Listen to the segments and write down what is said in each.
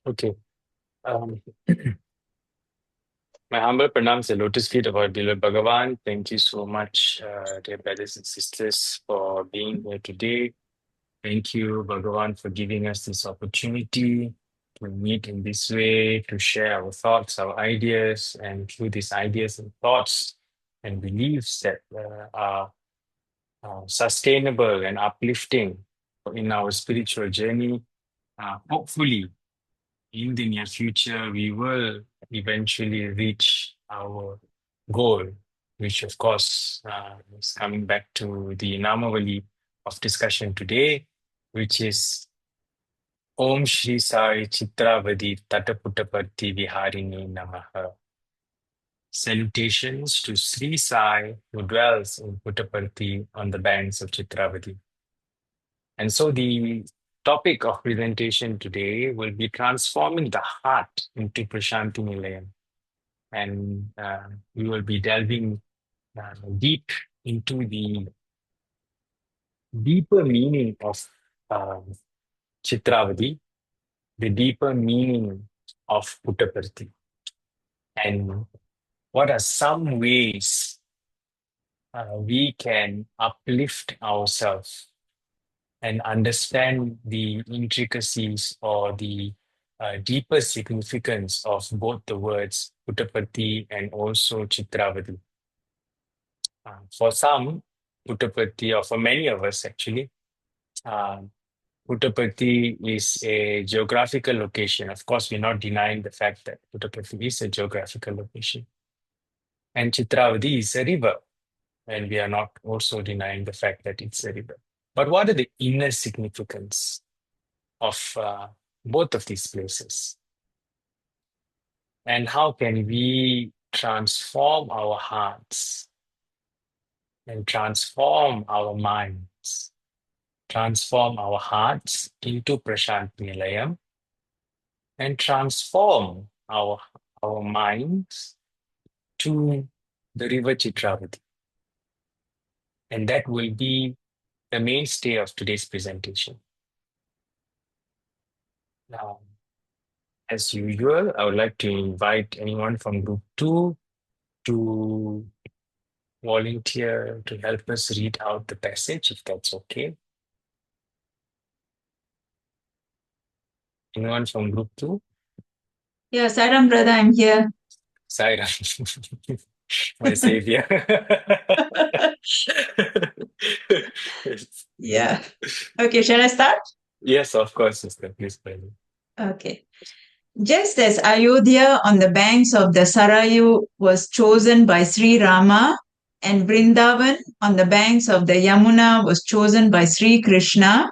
Okay. Um, my humble pranams and lotus feet of our beloved Bhagavan. Thank you so much, dear brothers and sisters, for being here today. Thank you, Bhagavan, for giving us this opportunity to meet in this way, to share our thoughts, our ideas, and through these ideas and thoughts and beliefs that are sustainable and uplifting in our spiritual journey. Hopefully, in the near future, we will eventually reach our goal, which of course is coming back to the Namavalli of discussion today, which is Om Shri Sai Chitravadi Tataputtaparthi Viharini Namaha. Salutations to Sri Sai, who dwells in Puttaparthi on the banks of Chitravadi. And so the topic of presentation today will be transforming the heart into Prasanthi Nilayam. And we will be delving deep into the deeper meaning of um, Chitravadi, the deeper meaning of Puttaparthi, and what are some ways we can uplift ourselves and understand the intricacies or the deeper significance of both the words Puttaparthi and also Chitravadi. For some, Puttaparthi, or for many of us actually, uh, Puttaparthi is a geographical location. Of course, we're not denying the fact that Puttaparthi is a geographical location. And Chitravadi is a river. And we are not also denying the fact that it's a river. But what are the inner significance of both of these places? And how can we transform our hearts and transform our minds, transform our hearts into Prashant Nilayam, and transform our minds to the river Chitravati? And that will be the mainstay of today's presentation. Now, as usual, I would like to invite anyone from group 2 to volunteer to help us read out the passage, if that's okay. Anyone from group 2? Yeah, Saram brother, I'm here. Saira, my savior. Yeah. Okay, shall I start? Yes, of course, sister. Please, please. Okay. Just as Ayodhya on the banks of the Sarayu was chosen by Sri Rama, and Vrindavan on the banks of the Yamuna was chosen by Sri Krishna,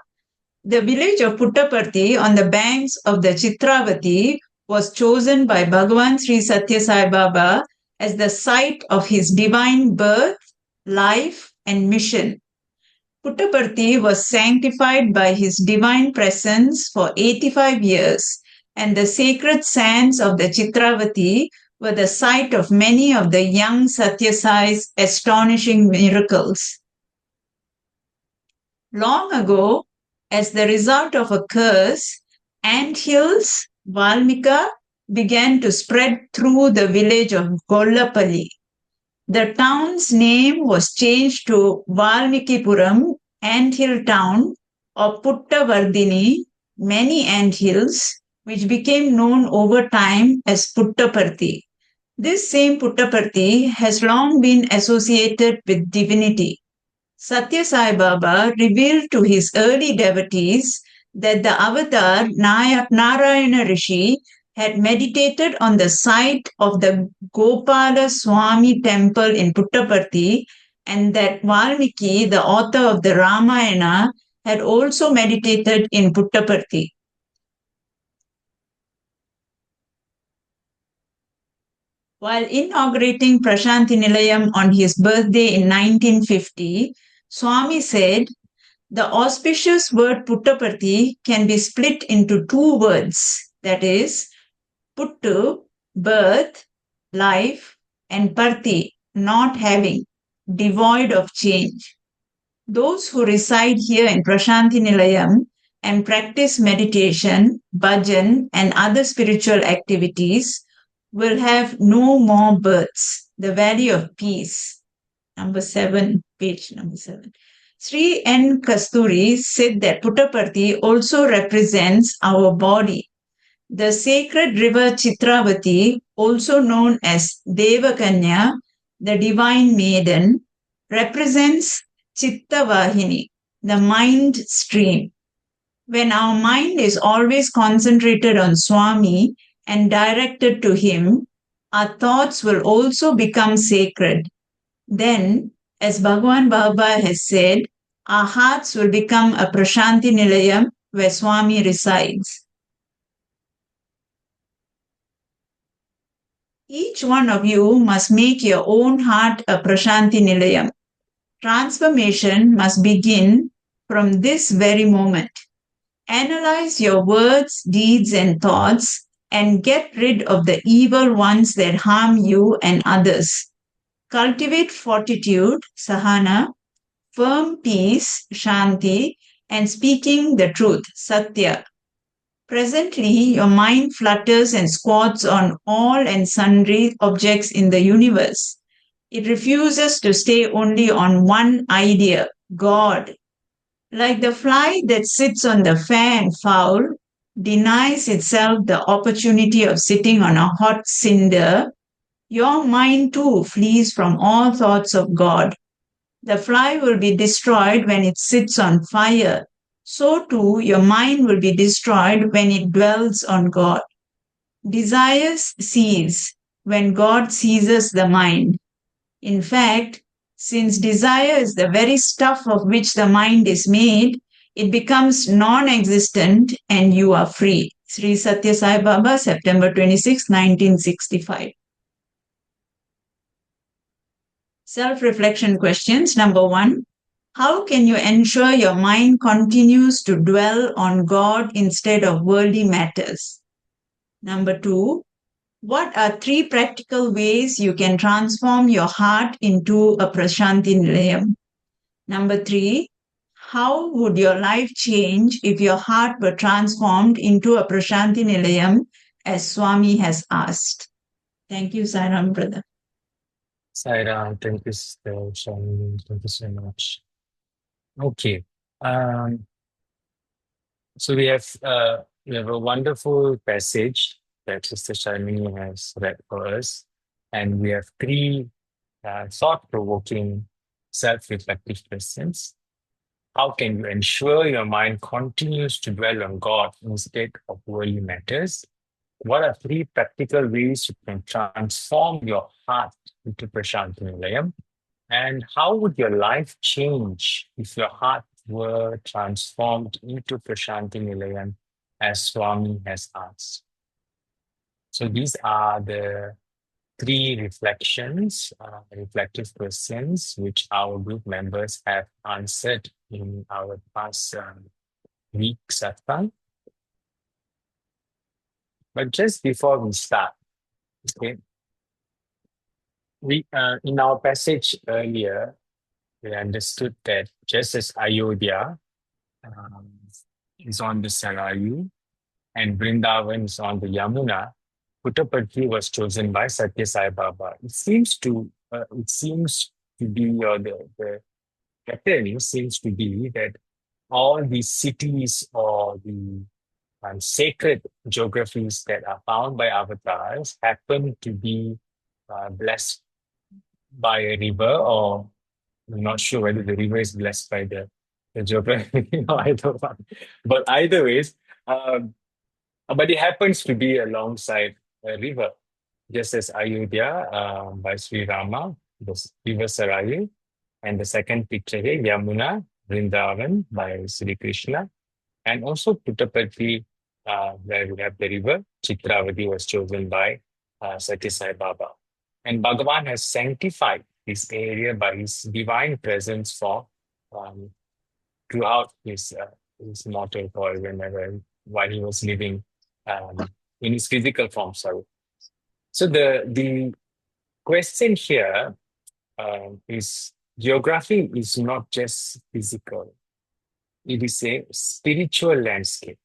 the village of Puttaparthi on the banks of the Chitravati was chosen by Bhagavan Sri Satya Sai Baba as the site of his divine birth, life, and mission. Puttaparthi was sanctified by his divine presence for 85 years, and the sacred sands of the Chitravati were the site of many of the young Satyasai's astonishing miracles. Long ago, as the result of a curse, ant hills, Valmika, began to spread through the village of Gollapalli. The town's name was changed to Valmikipuram, anthill town, or Puttavardhini, many anthills, which became known over time as Puttaparthi. This same Puttaparthi has long been associated with divinity. Satya Sai Baba revealed to his early devotees that the avatar Narayana Rishi had meditated on the site of the Gopala Swami temple in Puttaparthi, and that Valmiki, the author of the Ramayana, had also meditated in Puttaparthi. While inaugurating Prasanthi Nilayam on his birthday in 1950, Swami said, the auspicious word Puttaparthi can be split into two words, that is, Puttu, birth, life, and Parthi, not having, devoid of change. Those who reside here in Prasanthi Nilayam and practice meditation, bhajan, and other spiritual activities will have no more births. The Valley of Peace. Number 7, page number 7. Sri N. Kasturi said that Puttaparthi also represents our body. The sacred river Chitravati, also known as Devakanya, the divine maiden, represents Chittavahini, the mind stream. When our mind is always concentrated on Swami and directed to Him, our thoughts will also become sacred. Then, as Bhagwan Baba has said, our hearts will become a Prasanthi Nilayam where Swami resides. Each one of you must make your own heart a Prasanthi Nilayam. Transformation must begin from this very moment. Analyze your words, deeds, and thoughts and get rid of the evil ones that harm you and others. Cultivate fortitude, sahana, firm peace, shanti, and speaking the truth, satya. Presently, your mind flutters and squats on all and sundry objects in the universe. It refuses to stay only on one idea, God. Like the fly that sits on the fan foul, denies itself the opportunity of sitting on a hot cinder, your mind too flees from all thoughts of God. The fly will be destroyed when it sits on fire. So too, your mind will be destroyed when it dwells on God. Desires cease when God seizes the mind. In fact, since desire is the very stuff of which the mind is made, it becomes non-existent and you are free. Sri Satya Sai Baba, September 26, 1965. Self-reflection questions. Number 1. How can you ensure your mind continues to dwell on God instead of worldly matters? Number 2. What are 3 practical ways you can transform your heart into a Prasanthi Nilayam? Number 3. How would your life change if your heart were transformed into a Prasanthi Nilayam as Swami has asked? Thank you, Sairam, brother. Saira, thank you, Sister Shamini. Thank you so much. Okay. So we have a wonderful passage that Sister Shamini has read for us, and we have 3 thought-provoking, self-reflective questions. How can you ensure your mind continues to dwell on God instead of worldly matters? What are 3 practical ways you can transform your heart into Prasanthi Nilayam? And how would your life change if your heart were transformed into Prasanthi Nilayam as Swami has asked? So these are the 3 reflective questions, which our group members have answered in our past week satsang. But just before we start, okay, we in our passage earlier, we understood that just as Ayodhya um, is on the Sarayu and Vrindavan is on the Yamuna, Puttaparthi was chosen by Satya Sai Baba. It seems to be, or the pattern seems to be that all these cities or the sacred geographies that are found by avatars happen to be blessed by a river, or I'm not sure whether the river is blessed by the geography or either one. But either ways, but it happens to be alongside a river, just as Ayodhya by Sri Rama, the river Sarayu, and the second picture here, Yamuna, Vrindavan by Sri Krishna, and also Puttaparthi, where we have the river Chitravati was chosen by Satya Sai Baba. And Bhagavan has sanctified this area by his divine presence for throughout his mortal coil while he was living in his physical form. Sorry. So the question here is geography is not just physical. it is a spiritual landscape.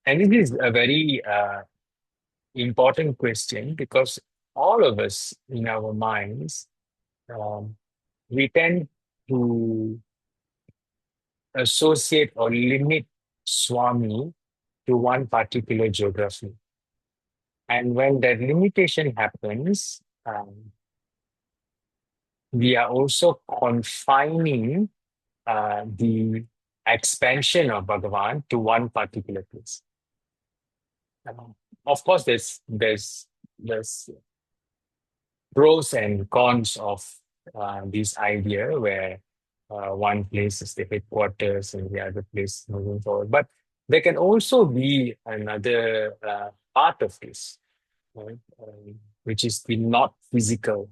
And it is a very important question because all of us in our minds, um, we tend to associate or limit Swami to one particular geography. And when that limitation happens, we are also confining the expansion of Bhagavan to one particular place. Of course, there's pros and cons of this idea where one place is the headquarters and the other place moving forward. But there can also be another part of this, right? Which is the not physical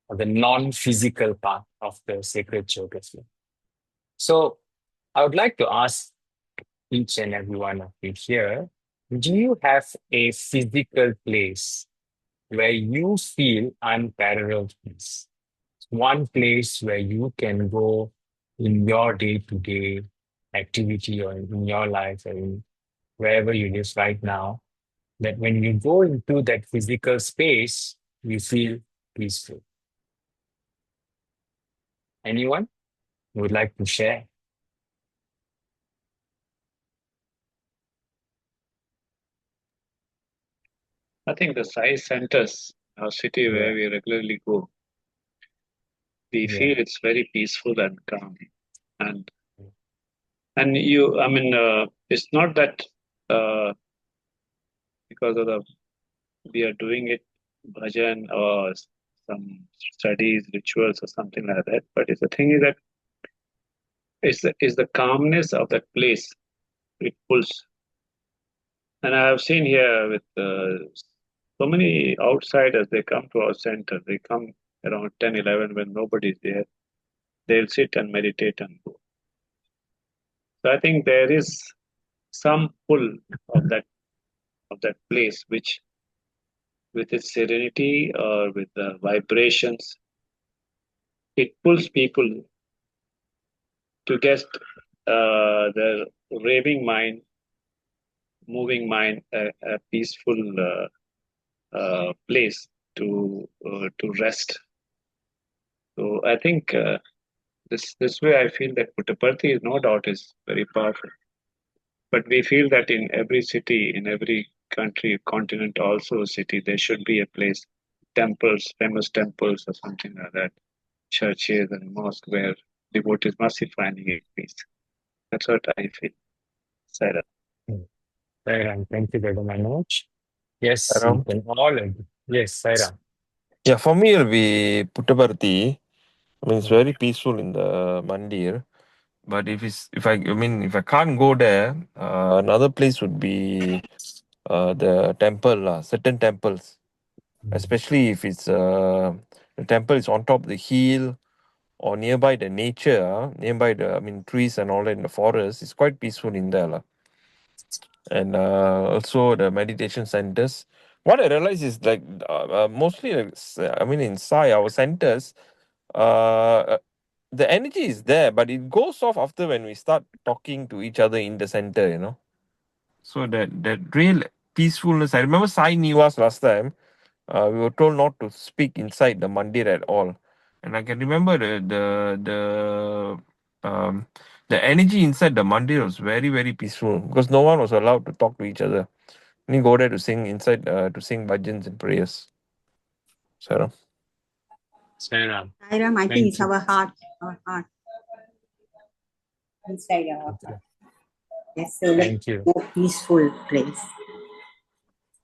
or the non-physical part of the sacred geography. So I would like to ask each and every one of you here, do you have a physical place where you feel unparalleled peace? One place where you can go in your day-to-day activity or in your life or in wherever you live right now, that when you go into that physical space, you feel peaceful. Anyone would like to share? I think the Sai centers, our city where Yeah, we regularly go, we yeah, feel it's very peaceful and calm. And I mean, it's not that uh, because of the we are doing it bhajan or some studies, rituals or something like that. But it's the thing is that it's the calmness of that place. It pulls. And I have seen here with so many outsiders, they come to our center. They come around 10, 11 when nobody's there. They'll sit and meditate and go. So I think there is some pull of that place, which with its serenity or with the vibrations, it pulls people to get their raving mind, moving mind, a peaceful place to rest. So I think this way I feel that Puttaparthi is no doubt is very powerful. But we feel that in every city, in every country, continent, also a city, there should be a place, temples, famous temples or something like that, churches and mosques where devotees must be finding a peace. That's what I feel, Sarah. mm. Sairam, thank you very much. Yes, we Aram. can all agree. Yes, Sairam. Yeah, for me it'll be Puttaparthi. I mean it's Mm, very peaceful in the Mandir. But if I can't go there, another place would be the temple, certain temples. mm, Especially if it's the temple is on top of the hill or nearby the nature, nearby the trees and all that in the forest. It's quite peaceful in there. And also the meditation centers. What I realize is like mostly in Sai, our centers, uh, the energy is there, but it goes off after when we start talking to each other in the center. So that real peacefulness. I remember Sai Niwas last time. We were told not to speak inside the mandir at all, and I can remember the energy inside the mandir was very very peaceful because no one was allowed to talk to each other. Only go there to sing inside to sing bhajans and prayers. So Sairam, Sairam, I think thank it's you. our heart inside our Thank heart. you. Yes, so like Thank you. more peaceful place.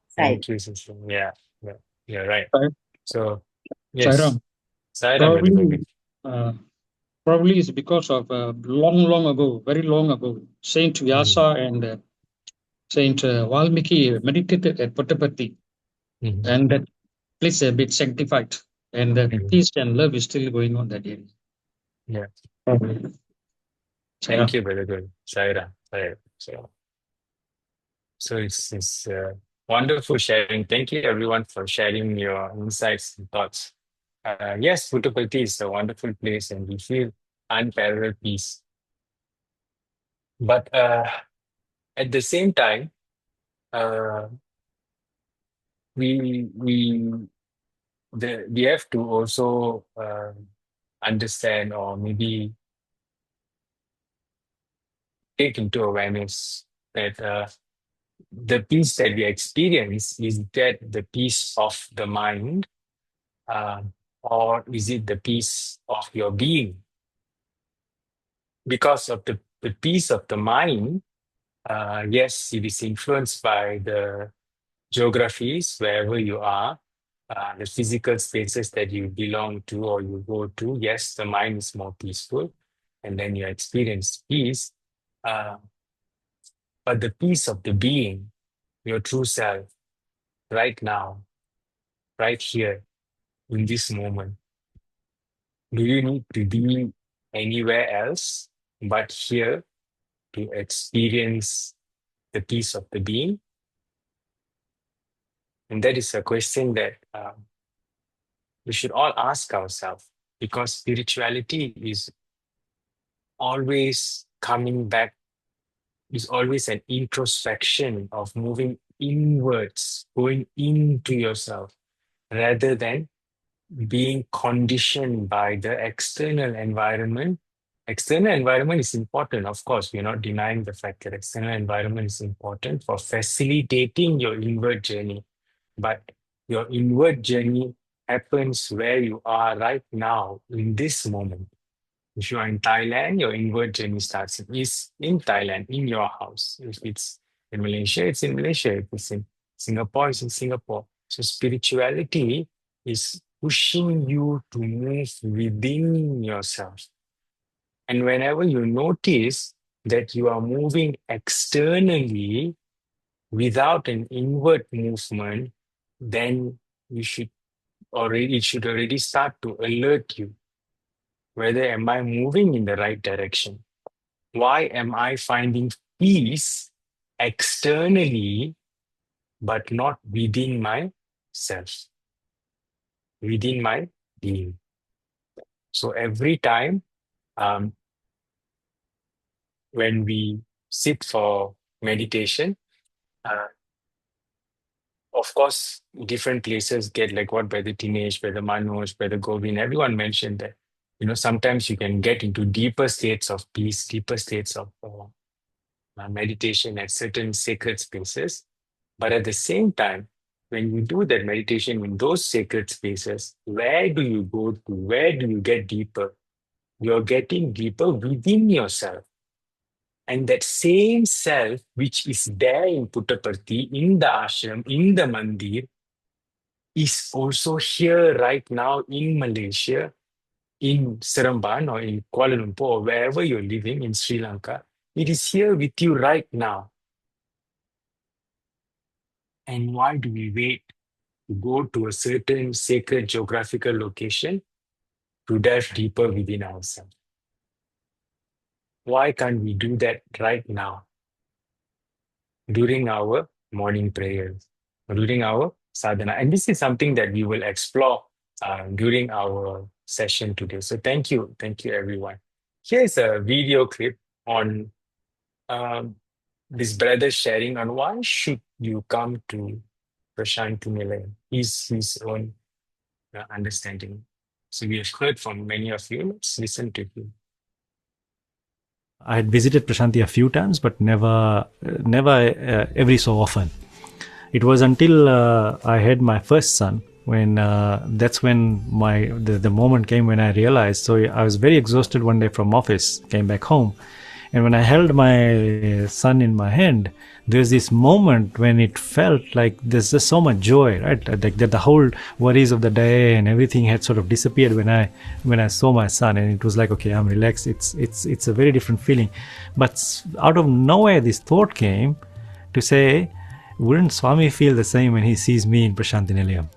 Sai. Thank you, sister. Yeah, yeah, you're right. Sai- So, yes, Sairam, Sairam, probably, Madhubali. uh, probably it's because of long ago, very long ago, Saint Mm, Vyasa and Saint Valmiki meditated at Puttaparthi, mhm, and that place is a bit sanctified, and the mhm. peace and love is still going on that area. Yeah, Probably. thank Sairam. you, very good. Sairam, Sairam. So it's wonderful sharing. Thank you, everyone, for sharing your insights and thoughts. Yes, Puttaparthi is a wonderful place, and we feel unparalleled peace. But at the same time, uh, we we have to also understand, or maybe take into awareness that the peace that we experience, is that the peace of the mind, uh, or is it the peace of your being? Because of the peace of the mind, yes, it is influenced by the geographies wherever you are, the physical spaces that you belong to or you go to. Yes, the mind is more peaceful, and then you experience peace. Uh, but the peace of the being, your true self, right now, right here, in this moment, do you need to be anywhere else but here to experience the peace of the being? And that is a question that we should all ask ourselves, because spirituality is always coming back, is always an introspection of moving inwards, going into yourself, rather than being conditioned by the external environment. External environment is important, of course. We're not denying the fact that external environment is important for facilitating your inward journey. But your inward journey happens where you are right now, in this moment. If you are in Thailand, your inward journey starts is in Thailand, in your house. If it's in Malaysia, it's in Malaysia. If it's in Singapore, it's in Singapore. So spirituality is pushing you to move within yourself. And whenever you notice that you are moving externally without an inward movement, then it should already start to alert you. Whether am I moving in the right direction? Why am I finding peace externally but not within myself, within my being? So every time when we sit for meditation, uh, of course, different places get, like what Brother Dinesh, Brother Manoj, Brother Govin, everyone mentioned that, sometimes you can get into deeper states of peace, deeper states of meditation at certain sacred spaces. But at the same time, when you do that meditation in those sacred spaces, where do you go to? Where do you get deeper? You're getting deeper within yourself. And that same self, which is there in Puttaparthi, in the ashram, in the mandir, is also here right now in Malaysia, in Seremban or in Kuala Lumpur, or wherever you're living in Sri Lanka. It is here with you right now. And why do we wait to go to a certain sacred geographical location to delve deeper within ourselves? Why can't we do that right now during our morning prayers, during our sadhana? And this is something that we will explore during our session today. So thank you everyone. Here's a video clip on this brother sharing on why should you come to Prasanthi Nilayam, his own understanding. So we have heard from many of you. Let's listen to him. I had visited Prasanthi a few times, but never every so often. It was until I had my first son when that's when the moment came when I realized. So I was very exhausted one day from office, came back home, and when I held my son in my hand, there's this moment when it felt like there's just so much joy, right? Like that the whole worries of the day and everything had sort of disappeared when I saw my son, and it was like, okay, I'm relaxed. It's a very different feeling. But out of nowhere, this thought came to say, wouldn't Swami feel the same when he sees me in Prasanthi Nilayam?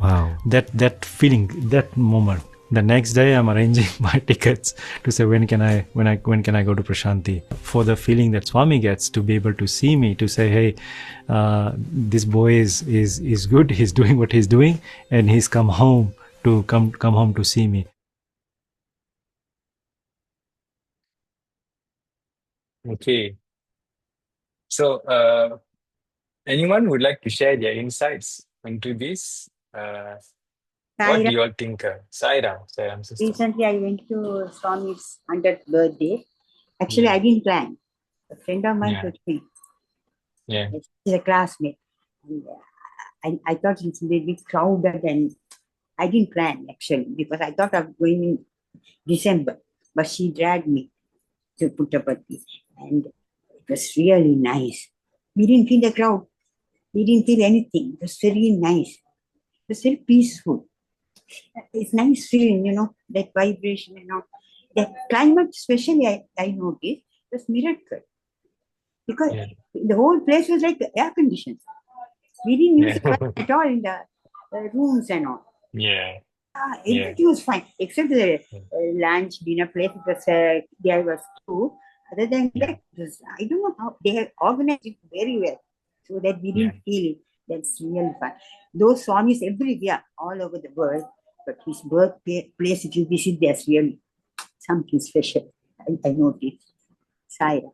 Wow. That feeling, that moment. The next day, I'm arranging my tickets to say when can I go to Prasanthi, for the feeling that Swami gets to be able to see me, to say, hey, this boy is good. He's doing what he's doing, and he's come home to see me. Okay. So, anyone would like to share their insights into this? What do Saira, you all think? Sairam, sister. recently I went to Swami's 100th birthday. Actually, Yeah, I didn't plan. A friend of mine yeah, took me. yeah, She's a classmate. And I thought it would be crowded, and I didn't plan actually because I thought of going in December. But she dragged me to Puttaparthi, and it was really nice. We didn't feel the crowd. We didn't feel anything. It was very nice. It was very peaceful. It's nice feeling, that vibration, That climate, especially, I noticed, was miracle because yeah, the whole place was like air conditioned. We didn't use yeah, the fan at all in the rooms and all. yeah, yeah, Everything was fine except the lunch, dinner place. It was there was two. Other than yeah, that, I don't know how they have organized it very well, so that we yeah, didn't feel it. That's really fun. Those Swamis everywhere, all over the world, but his birthplace, if you visit, there's really something special. I noticed. Saira.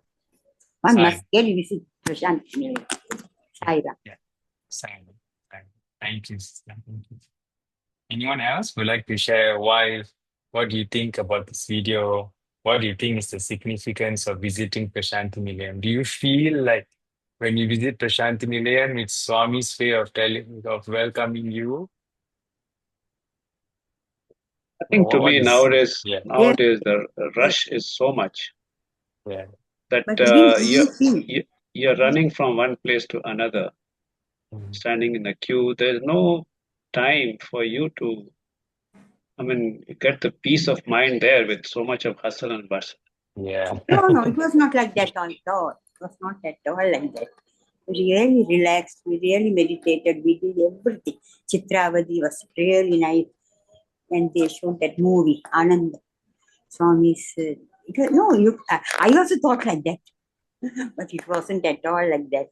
One must Sai. really visit Prasanthi. Yeah, Saira. yeah, Sai. Sai. Thank you, sister. Thank you. Anyone else would like to share what do you think about this video? What do you think is the significance of visiting Prasanthi Nilayam? Do you feel like when you visit Prasanthi Nilayam, it's Swami's way of welcoming you? I think Or to what me is nowadays, yeah, Yes, the yes. rush is so much yeah, that But we didn't really feel. you're running from one place to another, mm, standing in a queue. There's no time for you to, get the peace of mind there with so much of hustle and bustle. yeah, No, it was not like that at all. It was not at all like that. We really relaxed. We really meditated. We did everything. Chitravadi was really nice. And they showed that movie, Anand Swami's. It was, no, I also thought like that, but it wasn't at all like that.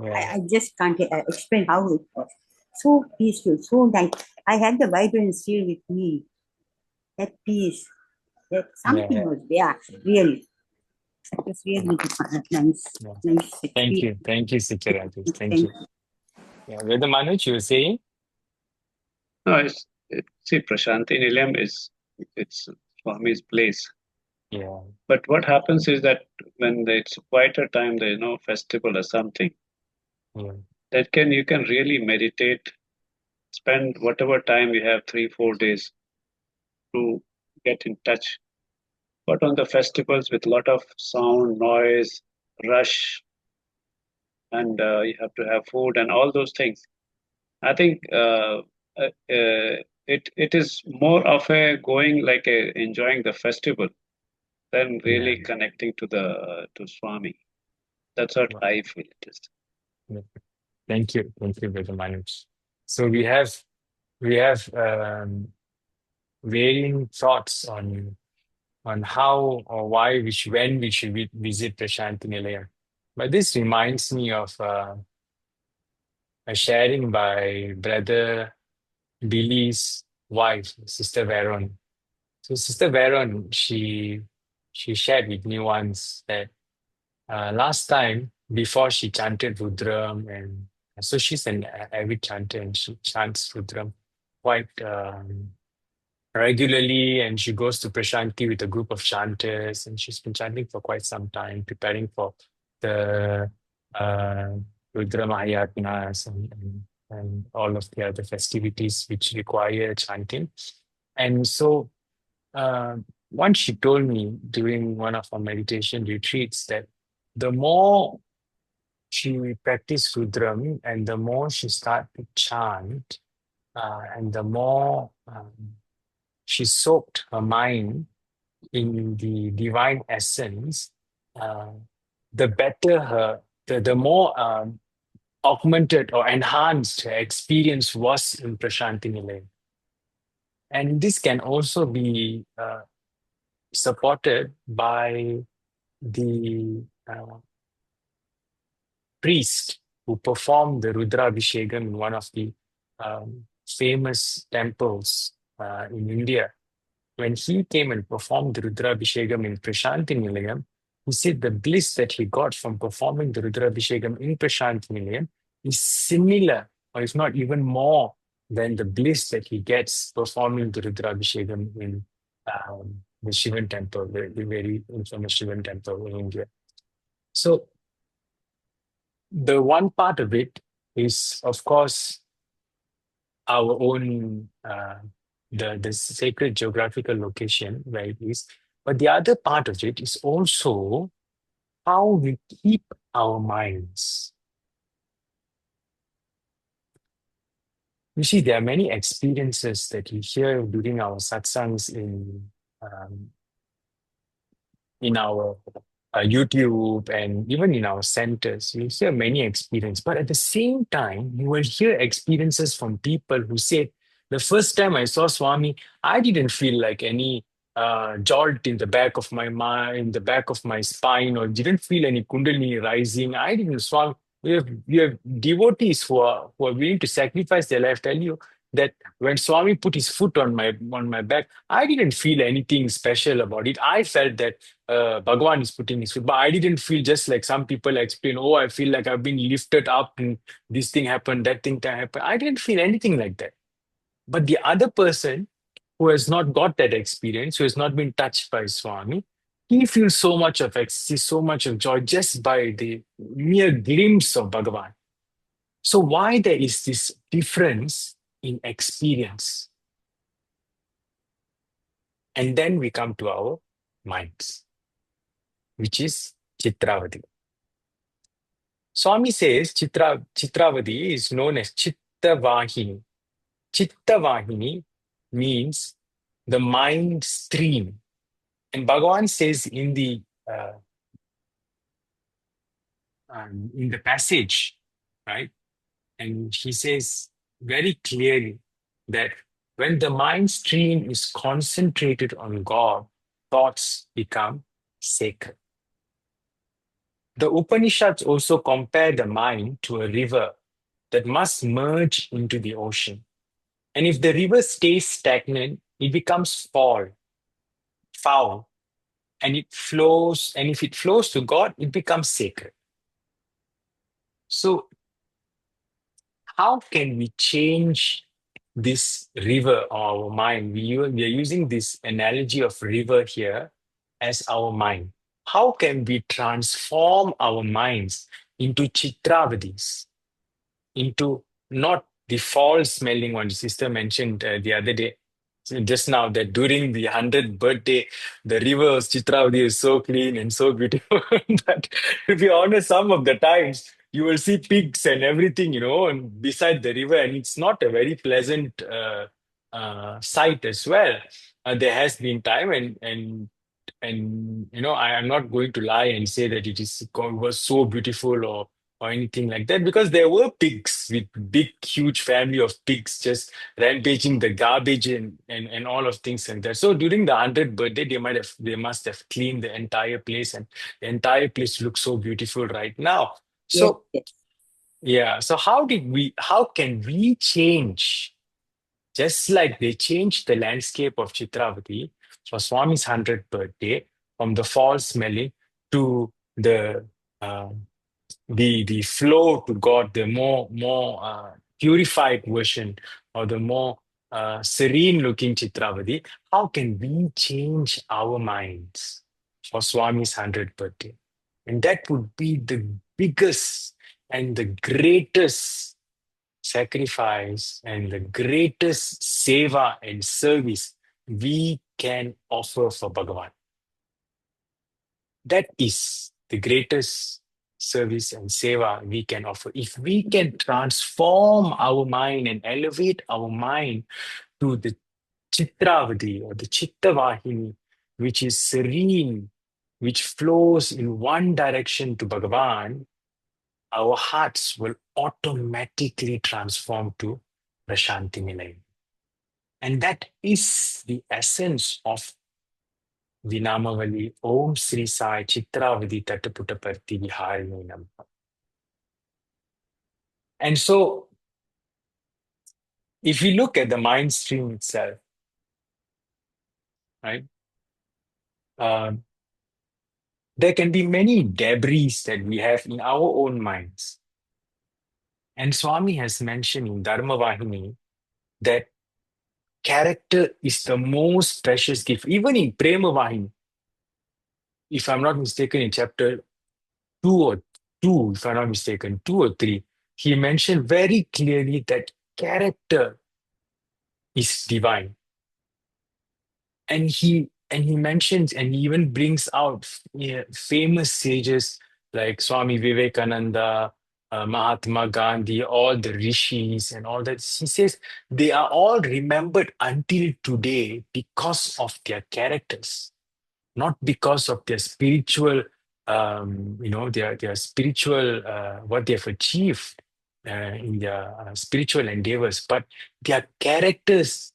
yeah, I just can't explain how it was. So peaceful, so nice. I had the vibrance still with me. That peace, that something yeah, was there, really. It was really nice, yeah. nice experience. Thank you, Sister. Thank Thank you. Yeah, Veda Manoj, you were saying? No, see, Prasanthi Nilayam it's Swami's place. Yeah, But what happens is that when it's quieter time, there's no festival or something, yeah, you can really meditate, spend whatever time you have, 3 4 days to get in touch. But on the festivals with a lot of sound, noise, rush, and you have to have food and all those things. I think it is more of a going like a enjoying the festival than yeah. really connecting to Swami. That's what Yeah. I feel it is. Yeah. Thank you, Veda Manoj. So we have varying thoughts on how or why when we should visit Prasanthi Nilayam. But this reminds me of a sharing by Brother Billy's wife, Sister Veron. So Sister Veron, she shared with me once that last time before she chanted Rudram, and so she's an avid chanter and she chants Rudram quite regularly, and she goes to Prashanti with a group of chanters, and she's been chanting for quite some time, preparing for the uh, Rudra Mahayatnas and all of the other festivities which require chanting. And so uh, once she told me during one of our meditation retreats that the more she practiced Rudram and the more she started to chant, and the more she soaked her mind in the divine essence, uh, the better the more augmented or enhanced her experience was in Prashanti Nilayam. And this can also be supported by the priest who performed the Rudra Abhishekam in one of the famous temples in India. When he came and performed the Rudra Abhishekam in Prashanti Nilayam, he said the bliss that he got from performing the Rudrabhishekam in Prasanthi Nilayam is similar, or if not even more, than the bliss that he gets performing the Rudrabhishekam in the Shivan temple, the very infamous Shivan temple in India. So the one part of it is, of course, our own the sacred geographical location where it is. But the other part of it is also how we keep our minds. You see, there are many experiences that we hear during our satsangs in our YouTube and even in our centers. You hear many experiences, but at the same time, you will hear experiences from people who say, the first time I saw Swami, I didn't feel like any jolt in the back of my mind, in the back of my spine, or didn't feel any kundalini rising. I didn't, Swami. We have devotees who are willing to sacrifice their life. Tell you that when Swami put his foot on my back, I didn't feel anything special about it. I felt that Bhagwan is putting his foot, but I didn't feel just like some people explain. Oh, I feel like I've been lifted up, and this thing happened, that thing happened. I didn't feel anything like that. But the other person who has not got that experience, who has not been touched by Swami, he feels so much of ecstasy, so much of joy just by the mere glimpse of Bhagavan. So why there is this difference in experience? And then we come to our minds, which is Chitravati. Swami says Chitravati is known as Chittavahini. Chittavahini means the mind stream. And Bhagavan says in the passage, right? And he says very clearly that when the mind stream is concentrated on God, thoughts become sacred. The Upanishads also compare the mind to a river that must merge into the ocean. And if the river stays stagnant, it becomes foul, and it flows. And if it flows to God, it becomes sacred. So how can we change this river or our mind? We are using this analogy of river here as our mind. How can we transform our minds into Chitravadis, into not the foul-smelling one? The sister mentioned the other day, just now, that during the 100th birthday, the river of Chitravati is so clean and so beautiful. But to be honest, some of the times you will see pigs and everything, and beside the river, and it's not a very pleasant sight as well. There has been time, and I am not going to lie and say that it was so beautiful or anything like that, because there were pigs with big, huge family of pigs just rampaging the garbage and all of things like that. So during the 100th birthday, they must have cleaned the entire place, and the entire place looks so beautiful right now. Yes, So yes. yeah, so how can we change, just like they changed the landscape of Chitravati for Swami's 100th birthday, from the fall smelling to uh, the flow to God, the more purified version, or the more serene looking Chitravati. How can we change our minds for Swami's 100th birthday? And that would be the biggest and the greatest sacrifice and the greatest seva and service we can offer for Bhagavan. That is the greatest service and seva we can offer. If we can transform our mind and elevate our mind to the Chitravadi or the Chittavahini, which is serene, which flows in one direction to Bhagavan, our hearts will automatically transform to Prasanthi Nilayam. And that is the essence of the Namavalli Om Sri Sai Chitravadi Tattaputtaparthi Viharini Namaha. And so, if we look at the mind stream itself, right, there can be many debris that we have in our own minds. And Swami has mentioned in Dharmavahini that character is the most precious gift. Even in Premavahini, if I'm not mistaken, in chapter 2, if I'm not mistaken, 2 or 3, he mentioned very clearly that character is divine. And he mentions and he even brings out famous sages like Swami Vivekananda, Mahatma Gandhi, all the rishis and all that. He says they are all remembered until today because of their characters, not because of their spiritual, their spiritual, what they have achieved in their spiritual endeavors, but their characters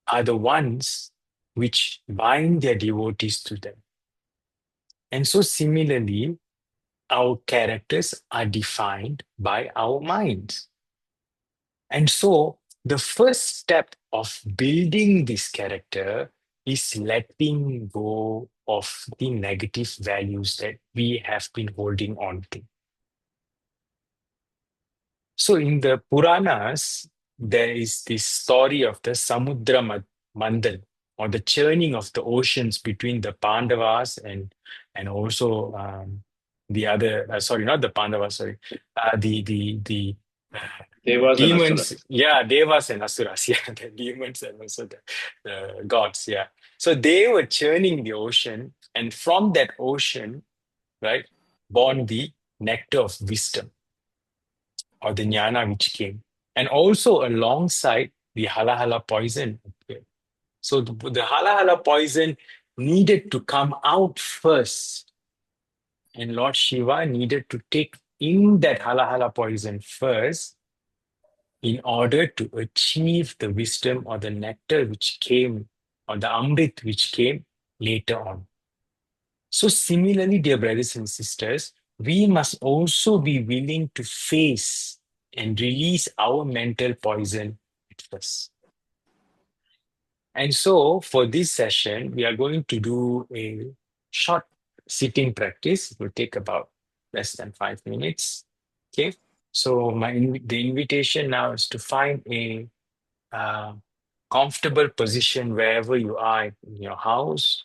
are the ones which bind their devotees to them. And so similarly, our characters are defined by our minds. And so the first step of building this character is letting go of the negative values that we have been holding on to. So in the Puranas, there is this story of the Samudra Mandal, or the churning of the oceans between the Pandavas and also the other, sorry, not the Pandavas, sorry, the Devas and demons, Asuras. yeah, Devas and Asuras, yeah, the demons and also the gods, yeah. So they were churning the ocean, and from that ocean, right, born the nectar of wisdom, or the jnana which came. And also alongside the halahala poison appeared. So the halahala poison needed to come out first. And Lord Shiva needed to take in that halahala poison first in order to achieve the wisdom or the nectar which came, or the amrit which came later on. So similarly, dear brothers and sisters, we must also be willing to face and release our mental poison at first. And so for this session, we are going to do a short sitting practice. It will take about less than 5 minutes. Okay. So the invitation now is to find a comfortable position wherever you are in your house.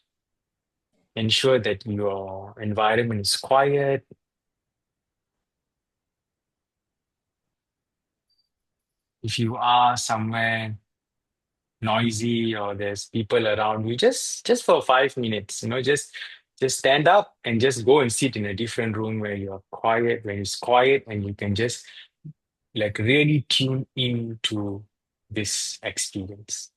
Ensure that your environment is quiet. If you are somewhere noisy or there's people around you, just for 5 minutes, just stand up and just go and sit in a different room where you're quiet, where it's quiet, and you can just like really tune into this experience.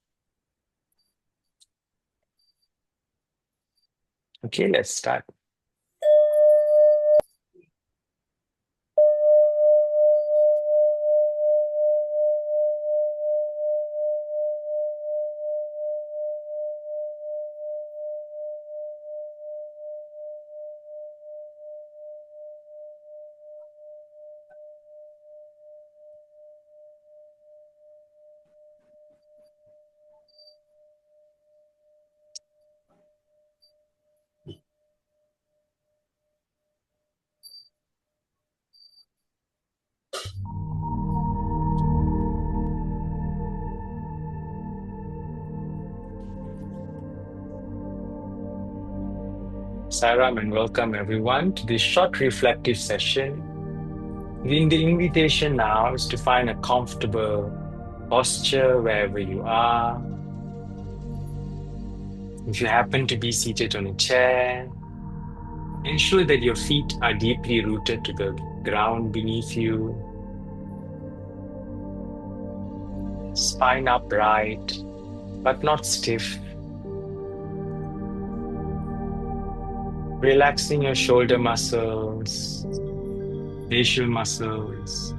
Okay, let's start. Sairam, and welcome everyone to this short reflective session. The invitation now is to find a comfortable posture wherever you are. If you happen to be seated on a chair, ensure that your feet are deeply rooted to the ground beneath you. Spine upright, but not stiff. Relaxing your shoulder muscles, facial muscles.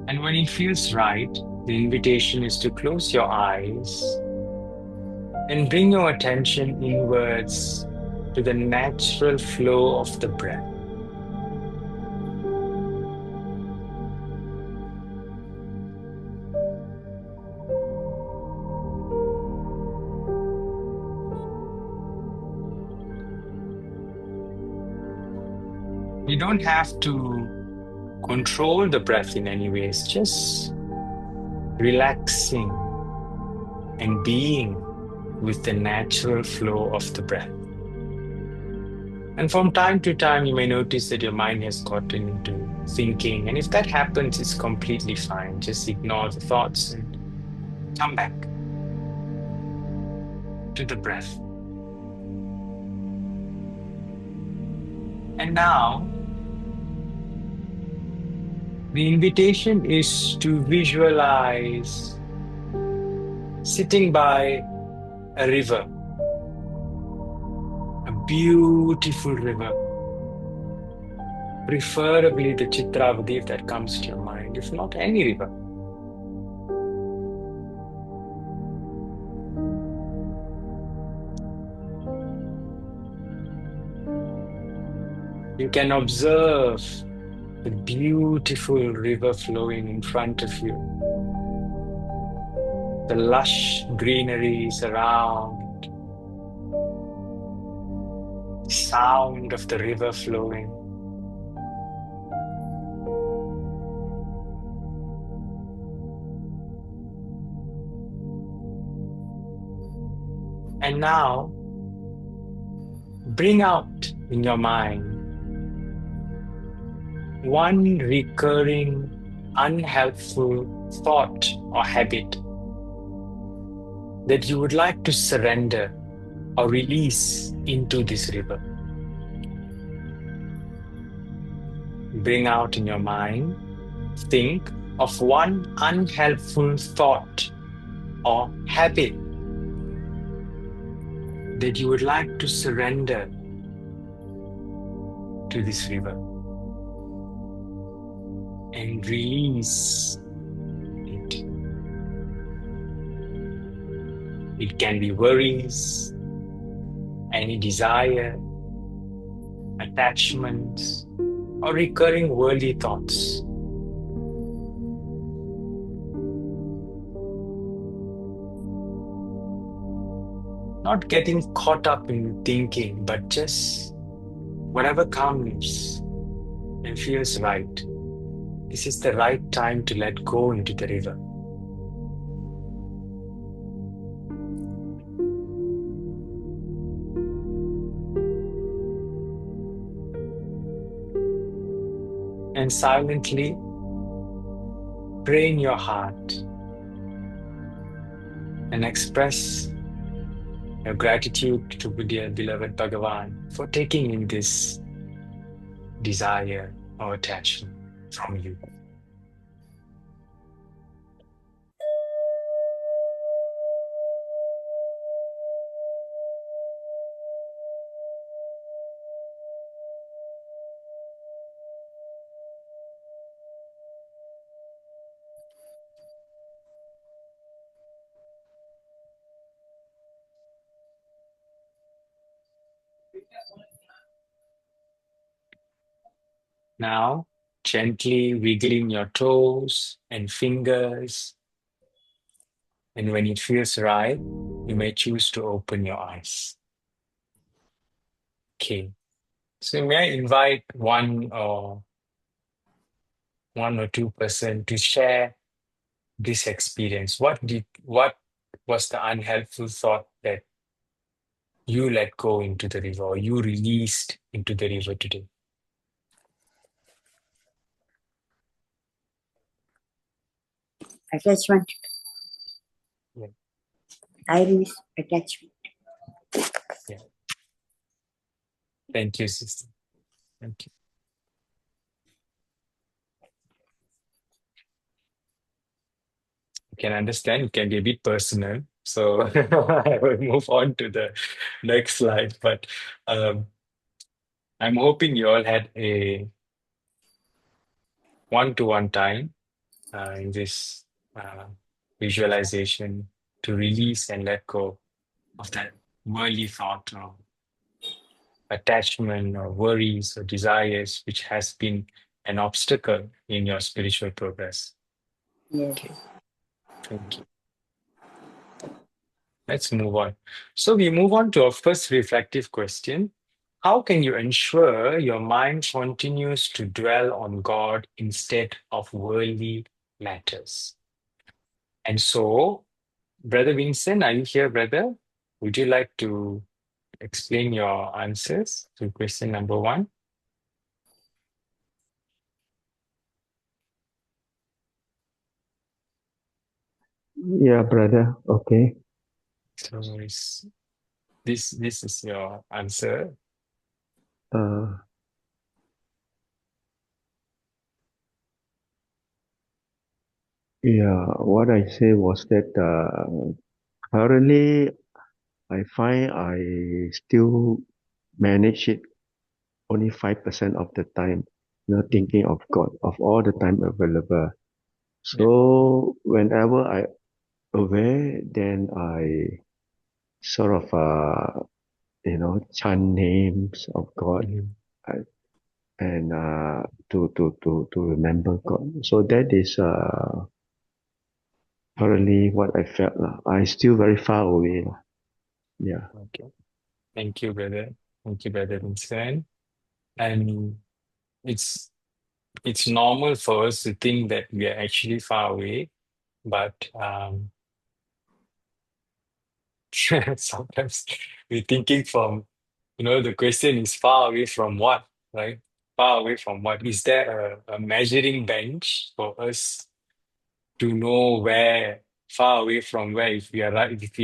And when it feels right, the invitation is to close your eyes and bring your attention inwards to the natural flow of the breath. don't have to control the breath in any ways, just relaxing and being with the natural flow of the breath. And from time to time, you may notice that your mind has gotten into thinking. And if that happens, it's completely fine. Just ignore the thoughts and come back to the breath. And now, the invitation is to visualize sitting by a river, a beautiful river, preferably the Chitravati if that comes to your mind, if not any river. You can observe the beautiful river flowing in front of you, the lush greeneries around, the sound of the river flowing. And now, bring out in your mind one recurring unhelpful thought or habit that you would like to surrender or release into this river. Bring out in your mind, think of one unhelpful thought or habit that you would like to surrender to this river and release it. It can be worries, any desire, attachments, or recurring worldly thoughts. Not getting caught up in thinking, but just whatever comes and feels right. This is the right time to let go into the river. And silently pray in your heart and express your gratitude to dear beloved Bhagavan for taking in this desire or attachment from you. Now, gently wiggling your toes and fingers. And when it feels right, you may choose to open your eyes. Okay. So may I invite one or two person to share this experience? What was the unhelpful thought that you let go into the river or you released into the river today? Attachment. Yeah. I release attachment. Yeah. Thank you, sister. Thank you. You can understand, it can be a bit personal. So I will move on to the next slide. But I'm hoping you all had a one-to-one time in this visualization to release and let go of that worldly thought or attachment or worries or desires which has been an obstacle in your spiritual progress. Yes. Okay, thank you. Let's move on. So we move on to our first reflective question. how can you ensure your mind continues to dwell on God instead of worldly matters? And so, Brother Vincent, are you here, brother? Would you like to explain your answers to question number one? Yeah, brother. Okay. So this is your answer. Uh, yeah, what I say was that currently I find I still manage it only 5% of the time, thinking of God, of all the time available. Yeah. So whenever I aware, then I sort of chant names of God Mhm. uh, and to remember God. So that is currently what I felt lah. I still very far away lah. Yeah. Okay. Thank you, brother. Thank you, Brother Vincent. And it's normal for us to think that we are actually far away, but sometimes we're thinking from, the question is far away from what, right? Far away from what? Is there a measuring bench for us to know where, far away from where? If we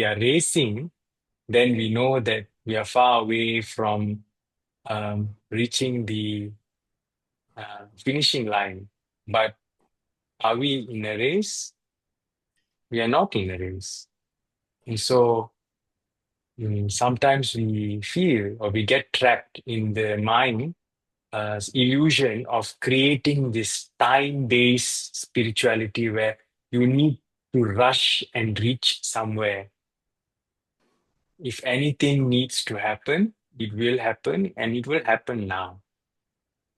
are racing, then we know that we are far away from reaching the finishing line. But are we in a race? We are not in a race. And so sometimes we feel or we get trapped in the mind illusion of creating this time-based spirituality where you need to rush and reach somewhere. If anything needs to happen, it will happen, and it will happen now.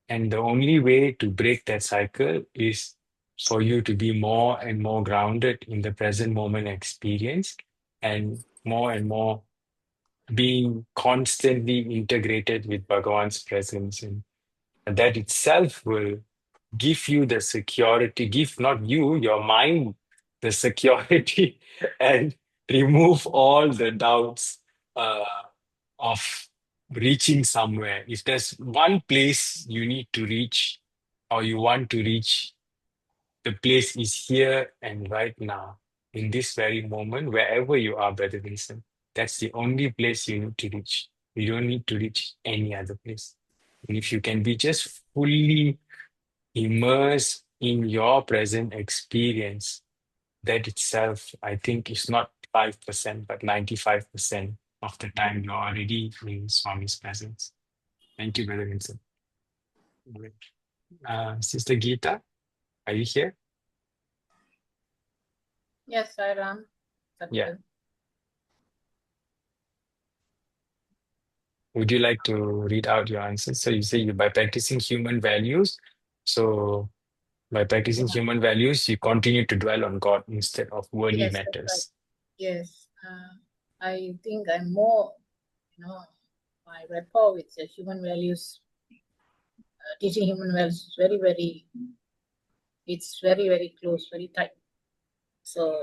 And the only way to break that cycle is for you to be more and more grounded in the present moment experience and more being constantly integrated with Bhagavan's presence. And that itself will give you the security, give not you, your mind, the security and remove all the doubts uh, of reaching somewhere. If there's one place you need to reach or you want to reach, the place is here and right now, in this very moment, wherever you are, Brother Vincent. That's the only place you need to reach. You don't need to reach any other place. And if you can be just fully immersed in your present experience, that itself, I think, is not 5%, but 95% of the time you're already in Swami's presence. Thank you, Brother Vincent. Sister Geeta, are you here? Yes, I am. Yeah. Would you like to read out your answers? So you say by practicing human values. So by practicing human values, you continue to dwell on God instead of worldly Yes, that's right. matters. Yes. I think I'm more, my rapport with the human values, teaching human values is very, very, it's very, very close, very tight. So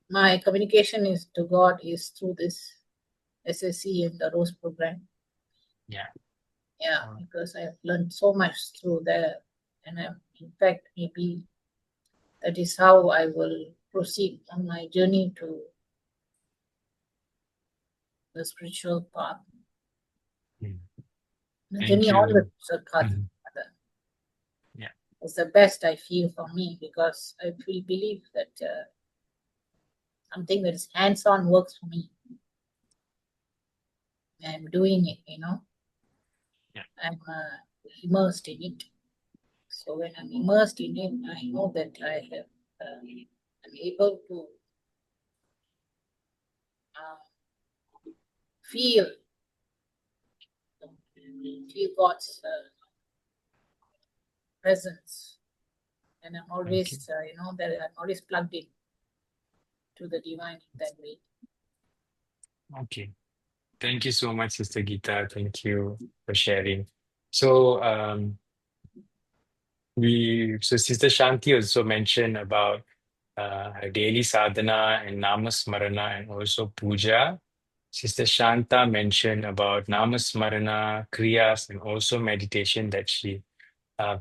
my communication is to God is through this SSC and the Rose program. Yeah. Yeah, because I've learned so much through there. And in fact, maybe that is how I will proceed on my journey to the spiritual path. Mm. The Thank journey on you. the spiritual path. Mhm. Yeah. It's the best I feel for me because I believe that something that is hands-on works for me. I'm doing it, Yeah. I'm immersed in it. So when I'm immersed in it, I know that I have, I'm able to feel God's presence, and I'm always, that I'm always plugged in to the divine in that way. Okay. Thank you so much, Sister Geeta. Thank you for sharing. So, Sister Shanti also mentioned about her daily sadhana and namasmarana and also puja. Sister Shanta mentioned about namasmarana, kriyas, and also meditation that she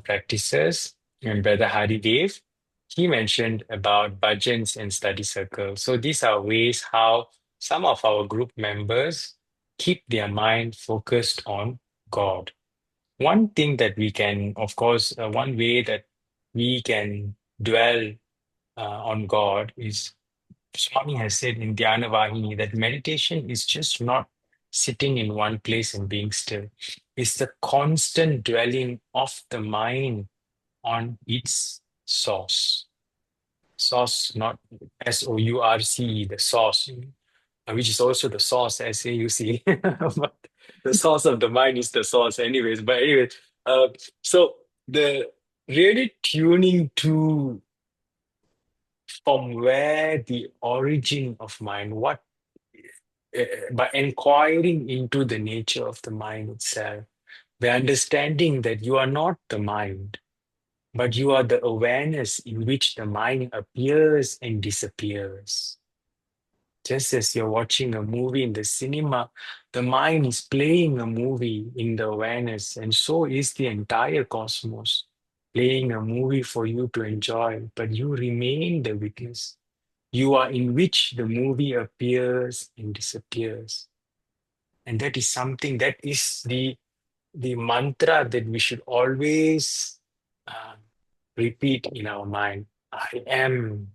practices. And Brother Haridev, he mentioned about bhajans and study circles. So these are ways how some of our group members keep their mind focused on God. One thing that we can, of course, one way that we can dwell on God is Swami has said in Dhyana Vahini that meditation is just not sitting in one place and being still. It's the constant dwelling of the mind on its source. Source, not SOURCE, the source, which is also the source, SAUC. But the source of the mind is the source, anyways. But anyway, so the really tuning to from where the origin of mind, by inquiring into the nature of the mind itself, by understanding that you are not the mind, but you are the awareness in which the mind appears and disappears. Just as you're watching a movie in the cinema, the mind is playing a movie in the awareness, and so is the entire cosmos, playing a movie for you to enjoy, but you remain the witness. You are in which the movie appears and disappears. And that is something that is the mantra that we should always uh, repeat in our mind. I am,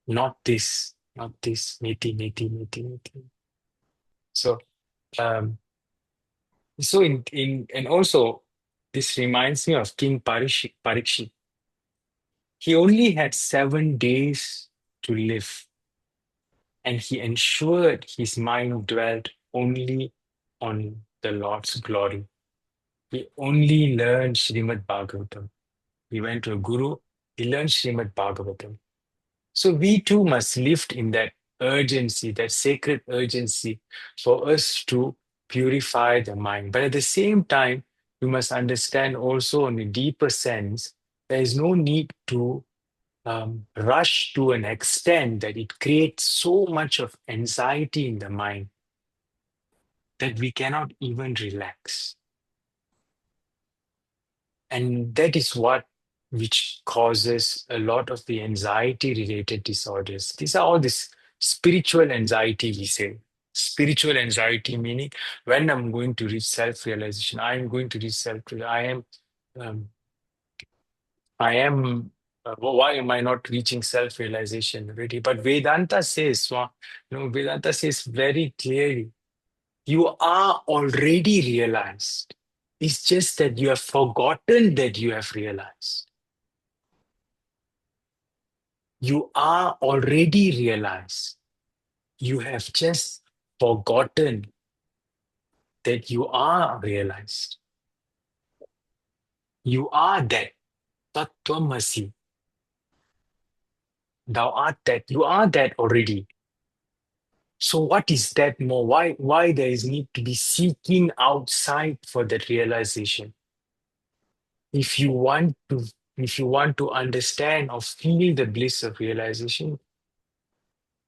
not this, niti, niti, niti, niti. So, and also, this reminds me of King Parikshit. He only had 7 days to live, and he ensured his mind dwelt only on the Lord's glory. He only learned Srimad Bhagavatam. He went to a guru, he learned Srimad Bhagavatam. So we too must live in that urgency, that sacred urgency for us to purify the mind. But at the same time, we must understand also in a deeper sense, there is no need to rush to an extent that it creates so much of anxiety in the mind that we cannot even relax. And that is what which causes a lot of the anxiety related disorders. These are all this spiritual anxiety, we say. Spiritual anxiety meaning when I'm going to reach self-realization, I am going to reach self-realization. Why am I not reaching self-realization already? But Vedanta says, Vedanta says very clearly, you are already realized. It's just that you have forgotten that you have realized. You are already realized. You have just forgotten that you are realized. You are that. Tattvamasi. Thou art that. You are that already. So what is that more? Why there is need to be seeking outside for that realization? If you want to understand or feel the bliss of realization,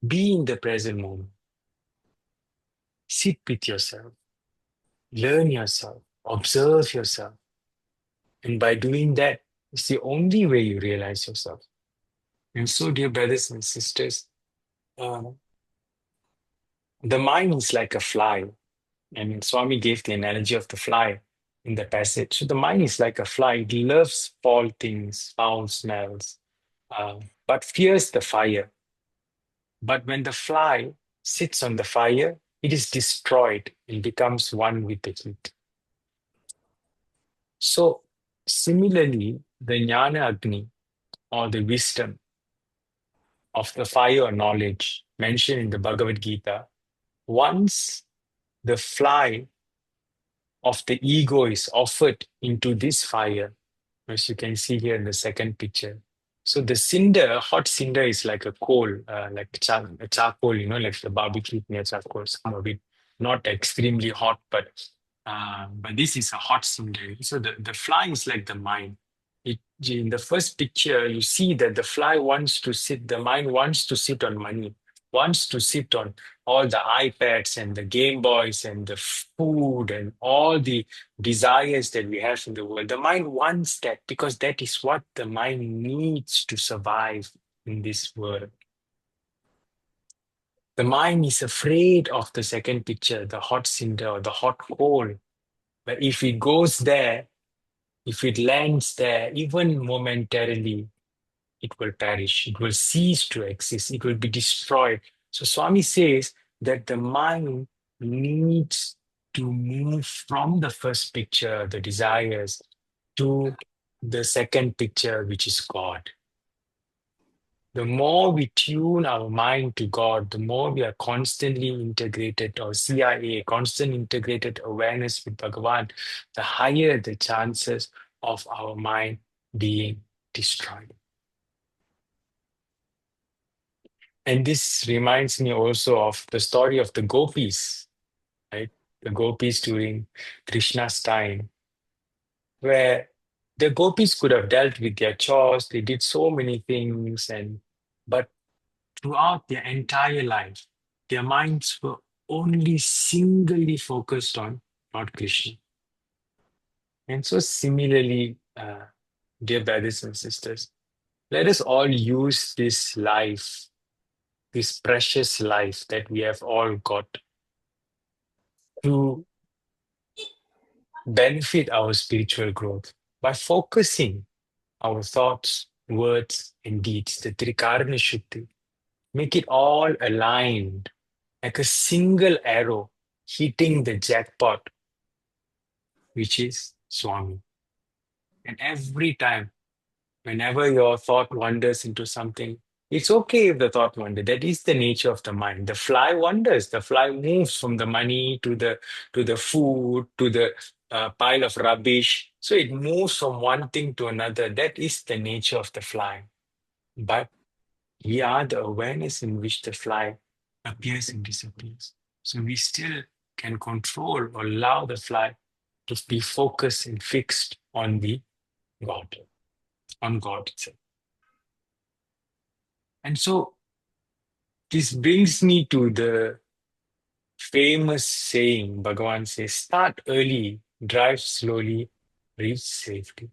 be in the present moment. Sit with yourself. Learn yourself. Observe yourself. And by doing that, it's the only way you realize yourself. And so, dear brothers and sisters, the mind is like a fly. And Swami gave the analogy of the fly in the passage. So the mind is like a fly. It loves foul things, foul smells, but fears the fire. But when the fly sits on the fire, it is destroyed and becomes one with the heat. So similarly, the Jnana Agni, or the wisdom of the fire or knowledge mentioned in the Bhagavad Gita, once the fly of the ego is offered into this fire, as you can see here in the second picture, So the cinder, hot cinder is like a coal, like a charcoal, like the barbecue near charcoal, some of it not extremely hot, but this is a hot cinder. So the fly is like the mind. In the first picture, you see that the mind wants to sit on money, wants to sit on all the iPads and the Game Boys and the food and all the desires that we have in the world. The mind wants that because that is what the mind needs to survive in this world. The mind is afraid of the second picture, the hot cinder or the hot coal. But if it goes there, if it lands there, even momentarily, it will perish. It will cease to exist. It will be destroyed. So Swami says that the mind needs to move from the first picture, the desires, to the second picture, which is God. The more we tune our mind to God, the more we are constantly integrated, or CIA, constant integrated awareness with Bhagavan, the higher the chances of our mind being destroyed. And this reminds me also of the story of the gopis, right? The gopis during Krishna's time, where the gopis could have dealt with their chores, they did so many things, but throughout their entire life, their minds were only singly focused on Lord Krishna. And so similarly, dear brothers and sisters, let us all use this life, this precious life that we have all got, to benefit our spiritual growth by focusing our thoughts, words, and deeds, the Trikarna Shuddhi. Make it all aligned like a single arrow hitting the jackpot, which is Swami. And every time, whenever your thought wanders into something, it's okay if the thought wanders. That is the nature of the mind. The fly wanders. The fly moves from the money to the food to the pile of rubbish. So it moves from one thing to another. That is the nature of the fly. But we are the awareness in which the fly appears and disappears. So we still can control or allow the fly to be focused and fixed on the God, on God itself. And so this brings me to the famous saying Bhagavan says, start early, drive slowly, reach safety.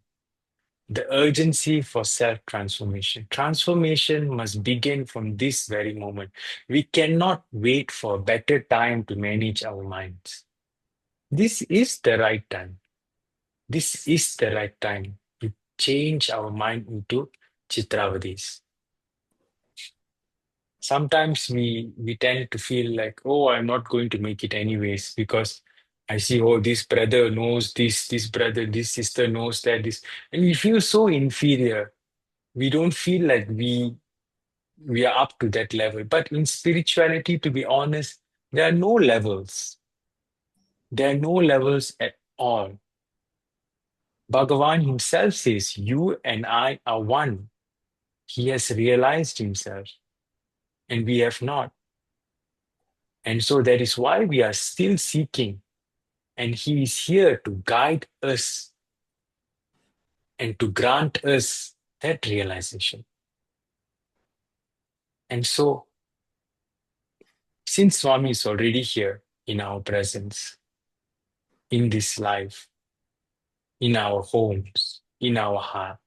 The urgency for self-transformation. Transformation must begin from this very moment. We cannot wait for a better time to manage our minds. This is the right time. This is the right time to change our mind into Chitravadis. Sometimes we tend to feel like, oh, I'm not going to make it anyways because I see, oh, this brother knows this brother, this sister knows that, this. And we feel so inferior. We don't feel like we are up to that level. But in spirituality, to be honest, there are no levels. There are no levels at all. Bhagavan himself says, you and I are one. He has realized himself, and we have not. And so that is why we are still seeking. And he is here to guide us and to grant us that realization. And so, since Swami is already here in our presence, in this life, in our homes, in our heart,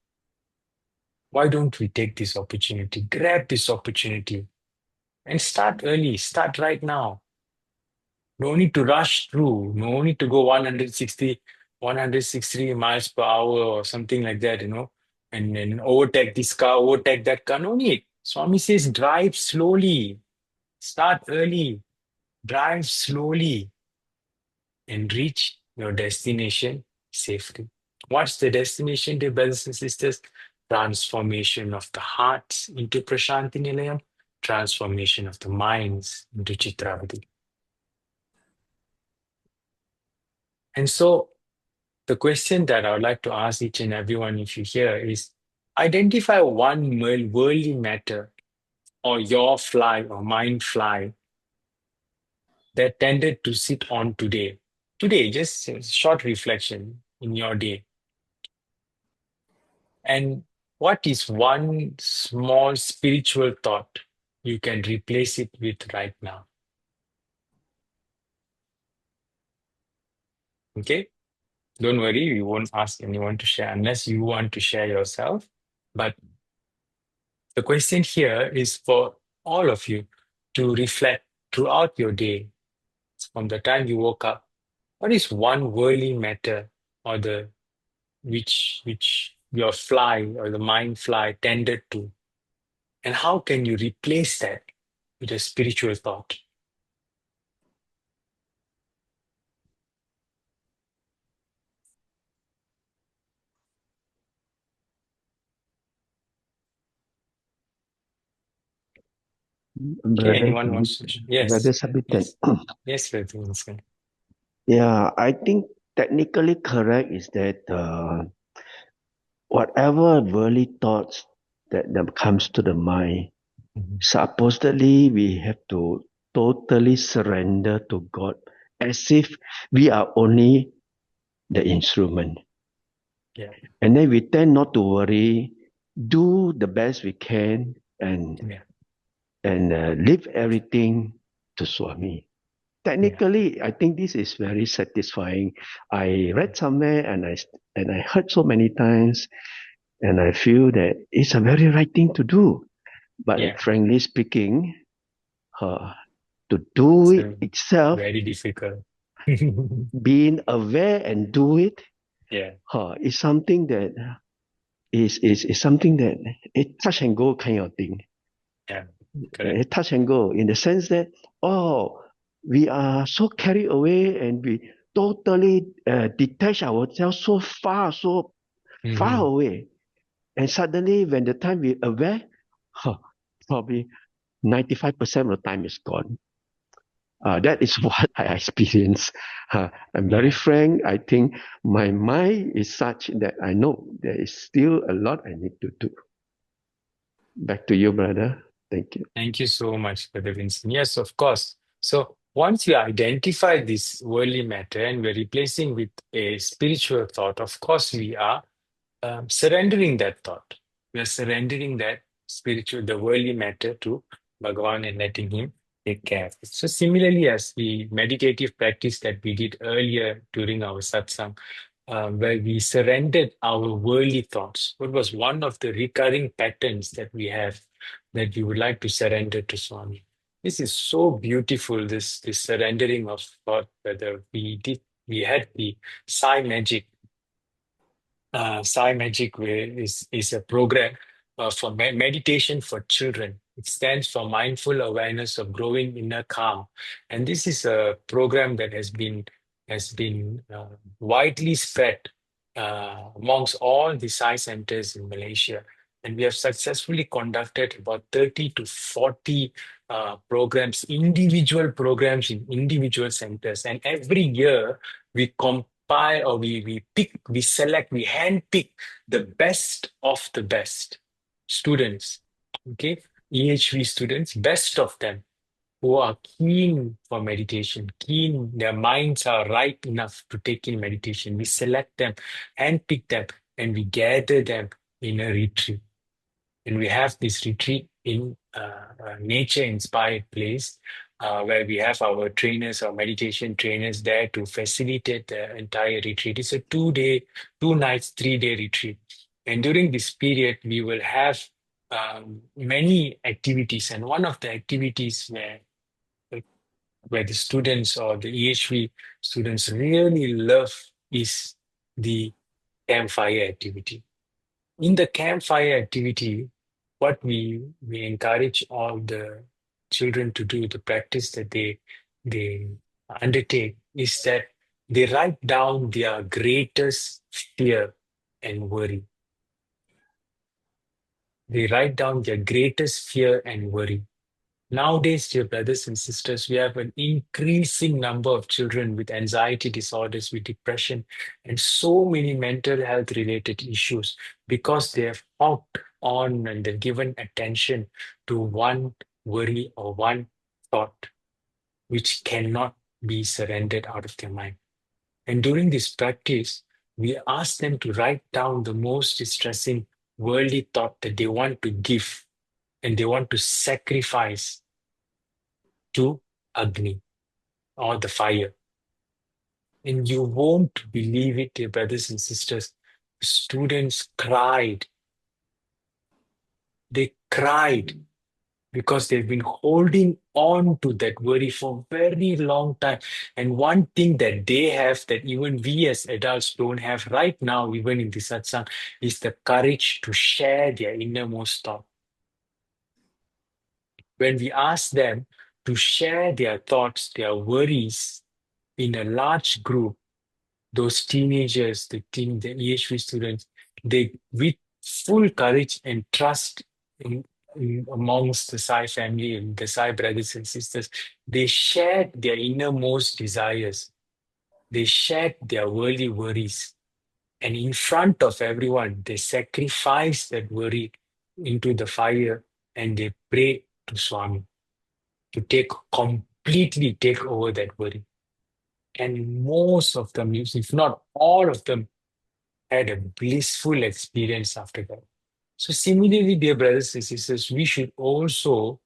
why don't we take this opportunity, grab this opportunity, and start early, start right now. No need to rush through, no need to go 160 miles per hour or something like that, and then overtake this car, overtake that car. No need. Swami says, drive slowly, start early, drive slowly, and reach your destination safely. What's the destination, dear brothers and sisters? Transformation of the hearts into Prasanthi Nilayam, transformation of the minds into Chitravati. And so, the question that I would like to ask each and everyone, if you hear, is Identify one worldly matter or your fly or mind fly that tended to sit on today. Today, just a short reflection in your day. And what is one small spiritual thought you can replace it with right now? Okay? Don't worry, we won't ask anyone to share unless you want to share yourself. But the question here is for all of you to reflect throughout your day, from the time you woke up. What is one worldly matter or the which your fly or the mind fly tended to? And how can you replace that with a spiritual thought? Okay, Brother, anyone wants to? Brother Yes, Sabitan. yes, yes, Brother Winston. Yeah, I think technically correct is that whatever worldly thoughts that comes to the mind, Mhm. supposedly we have to totally surrender to God as if we are only the instrument. Yeah, And then we tend not to worry, do the best we can, and yeah, leave everything to Swami. yeah, Technically, I think this is very satisfying. I read somewhere and I heard so many times, and I feel that it's a very right thing to do. yeah. But frankly speaking, uh, to do it So itself, very difficult. being aware and do it, Yeah, is something that is something that it touch and go kind of thing. yeah, correct. Touch and go in the sense that, oh, we are so carried away and we totally detach ourselves so far Mhm. away. And suddenly, when the time we aware, huh, probably 95% of the time is gone. That is what I experience. I'm very Yeah. frank. I think my mind is such that I know there is still a lot I need to do. Back to you, brother. Thank you. Thank you so much, Brother Vincent. Yes, of course. So once we identify this worldly matter and we're replacing with a spiritual thought, of course we are surrendering that thought. We are surrendering that the worldly matter to Bhagavan and letting him take care of it. So similarly, as the meditative practice that we did earlier during our satsang, where we surrendered our worldly thoughts, what was one of the recurring patterns that we have that we would like to surrender to Swami? This is so beautiful, this surrendering of thought, whether we had the Sai Magic Sai Magic Way is a program for meditation for children. It stands for Mindful Awareness of Growing Inner Calm, and this is a program that has been widely spread amongst all the Sai centers in Malaysia. And we have successfully conducted about 30 to 40 programs, individual programs in individual centers. And every year we compile or we select, we handpick the best of the best students, okay? EHV students, best of them who are keen for meditation, keen, their minds are ripe enough to take in meditation. We select them, handpick them, and we gather them in a retreat. And we have this retreat in a nature-inspired place where we have our trainers, our meditation trainers there to facilitate the entire retreat. It's a 2 day, 2 nights, 3 day retreat. And during this period, we will have many activities. And one of the activities where the students or the EHV students really love is the campfire activity. In the campfire activity, what we encourage all the children to do, the practice that they undertake is that they write down their greatest fear and worry. They write down their greatest fear and worry. Nowadays, dear brothers and sisters, we have an increasing number of children with anxiety disorders, with depression, and so many mental health related issues because they have hawked on and they've given attention to one worry or one thought which cannot be surrendered out of their mind. And during this practice, we ask them to write down the most distressing worldly thought that they want to give and they want to sacrifice to Agni or the fire. And you won't believe it, dear brothers and sisters. Students cried. They cried because they've been holding on to that worry for a very long time. And one thing that they have that even we as adults don't have right now, even in the satsang, is the courage to share their innermost thought. When we ask them to share their thoughts, their worries in a large group, those teenagers, the EHV students, they with full courage and trust amongst the Sai family and the Sai brothers and sisters, they shared their innermost desires. They shared their worldly worries. And in front of everyone, they sacrificed that worry into the fire and they prayed to Swami to completely take over that worry. And most of them, if not all of them, had a blissful experience after that. So similarly, dear brothers and sisters, we should also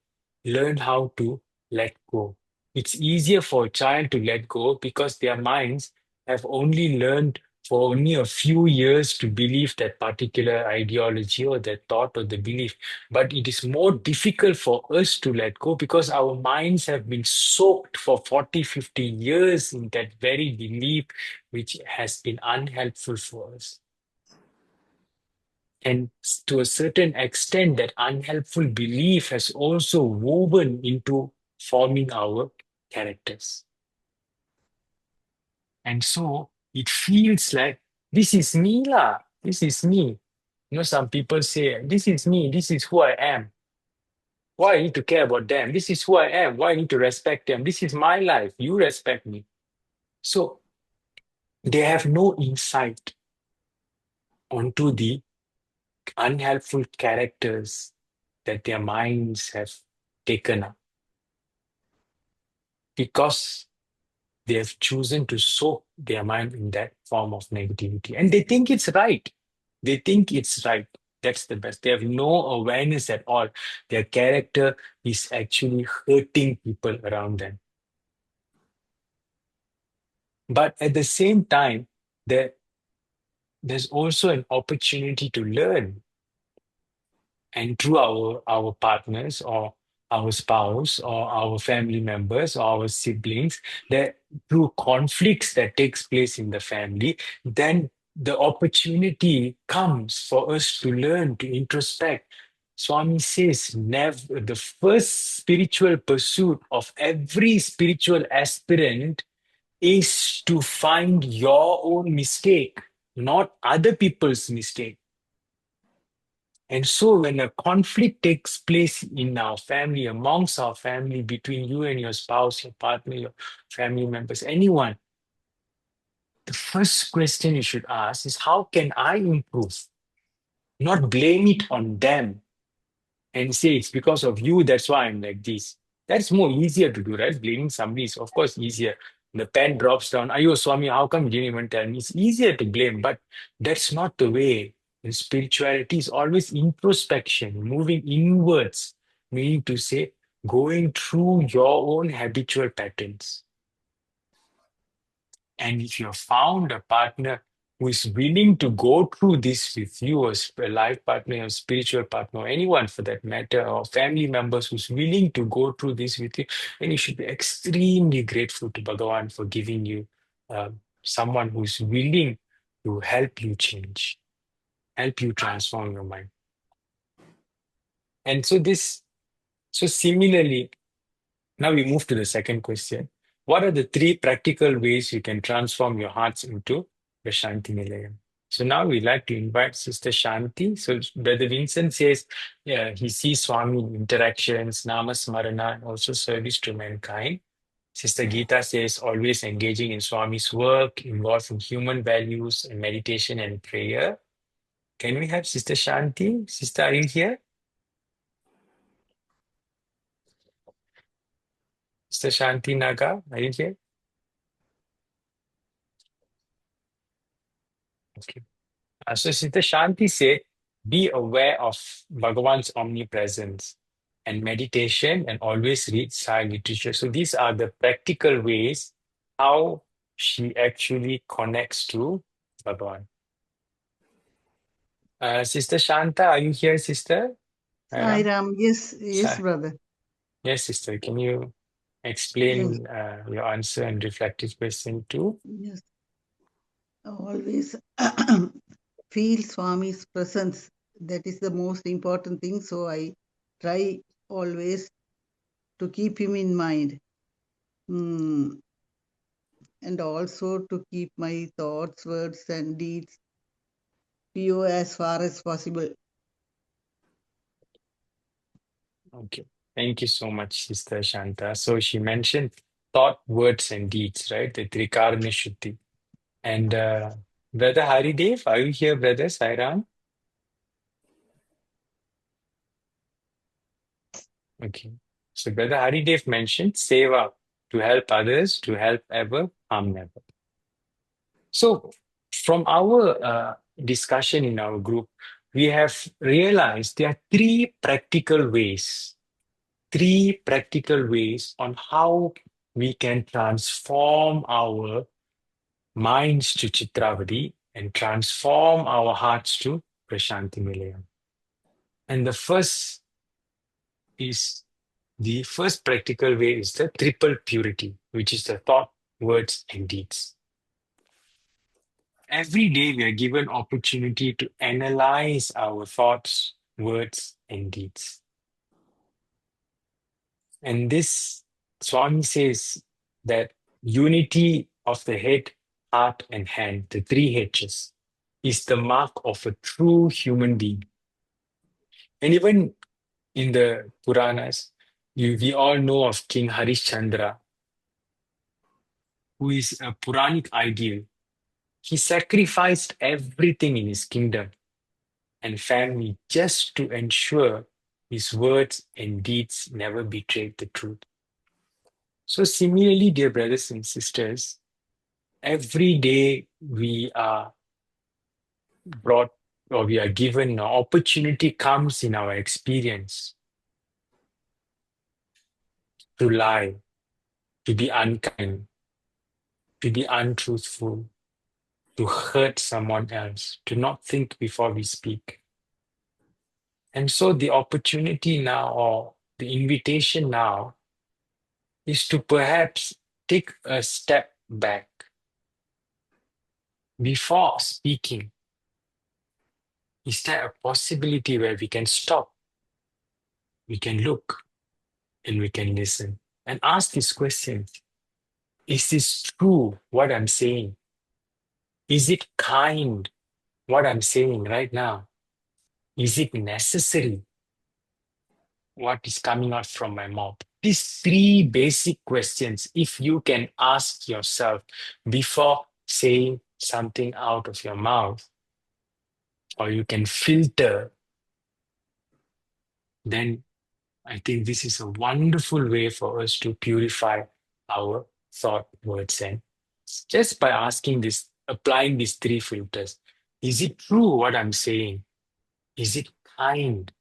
learn how to let go. It's easier for a child to let go because their minds have only learned for only a few years to believe that particular ideology or that thought or the belief. But it is more difficult for us to let go because our minds have been soaked for 40, 50 years in that very belief which has been unhelpful for us. And to a certain extent, that unhelpful belief has also woven into forming our characters. And so it feels like, this is me lah, this is me. Some people say, this is me, this is who I am. Why I need to care about them? This is who I am. Why I need to respect them? This is my life. You respect me. So they have no insight onto the unhelpful characters that their minds have taken up because they have chosen to soak their mind in that form of negativity. And they think it's right. They think it's right. That's the best. They have no awareness at all. Their character is actually hurting people around them. But at the same time, there's also an opportunity to learn. And through our partners or our spouse or our family members or our siblings, that through conflicts that takes place in the family, then the opportunity comes for us to learn, to introspect. Swami says, never, the first spiritual pursuit of every spiritual aspirant is to find your own mistake, not other people's mistake. And so when a conflict takes place in our family, amongst our family, between you and your spouse, your partner, your family members, anyone, the first question you should ask is, how can I improve? Not blame it on them and say, it's because of you, that's why I'm like this. That's more easier to do, right? Blaming somebody is, of course, easier. The pen drops down. Ayo, Swami, how come you didn't even tell me? It's easier to blame, but that's not the way. And spirituality is always introspection, moving inwards, meaning to say, going through your own habitual patterns. And if you have found a partner who is willing to go through this with you, a life partner, a spiritual partner, or anyone for that matter, or family members who's willing to go through this with you, then you should be extremely grateful to Bhagavan for giving you someone who's willing to help you change, help you transform your mind. And so similarly, now we move to the second question. What are the three practical ways you can transform your hearts into Prasanthi Nilayam? So now we'd like to invite Sister Shanti. So Brother Vincent says he sees Swami in interactions, Namasmarana, and also service to mankind. Sister Geeta says always engaging in Swami's work, involved in human values and meditation and prayer. Can we have Sister Shanti? Sister, are you here? Sister Shanti Naga, are you here? Okay. So Sister Shanti said, be aware of Bhagavan's omnipresence and meditation and always read Sai literature. So these are the practical ways how she actually connects to Bhagavan. Sister Shanta, are you here, Sister? Sai Ram, yes, Sa- brother. Yes, Sister. Can you explain your answer and reflective question too? Yes, always feel Swami's presence. That is the most important thing. So I try always to keep him in mind. And also to keep my thoughts, words, and deeds pure as far as possible. Okay. Thank you so much, Sister Shanta. So she mentioned thought, words, and deeds, right? The Trikarna Shuddhi. And Brother Haridev, are you here, Brother Sairam? Okay. So Brother Haridev mentioned seva, to help others, to help ever, harm never. So from our discussion in our group, we have realized there are three practical ways on how we can transform our minds to Chitravadi and transform our hearts to Prasanthi Nilayam. And the first practical way is the triple purity, which is the thought, words, and deeds. Every day we are given opportunity to analyze our thoughts, words, and deeds. And this, Swami says that unity of the head, heart, and hand, the three H's, is the mark of a true human being. And even in the Puranas, we all know of King Harishchandra, who is a Puranic ideal. He sacrificed everything in his kingdom and family just to ensure his words and deeds never betrayed the truth. So similarly, dear brothers and sisters, every day we are brought or we are given an opportunity comes in our experience to lie, to be unkind, to be untruthful, to hurt someone else, to not think before we speak. And so the opportunity now, or the invitation now, is to perhaps take a step back before speaking. Is there a possibility where we can stop, we can look, and we can listen and ask this question? Is this true, what I'm saying? Is it kind, what I'm saying right now? Is it necessary, what is coming out from my mouth? These three basic questions, if you can ask yourself before saying something out of your mouth, or you can filter, then I think this is a wonderful way for us to purify our thought, words, and just by asking this, applying these three filters. Is it true what I'm saying? Is it kind?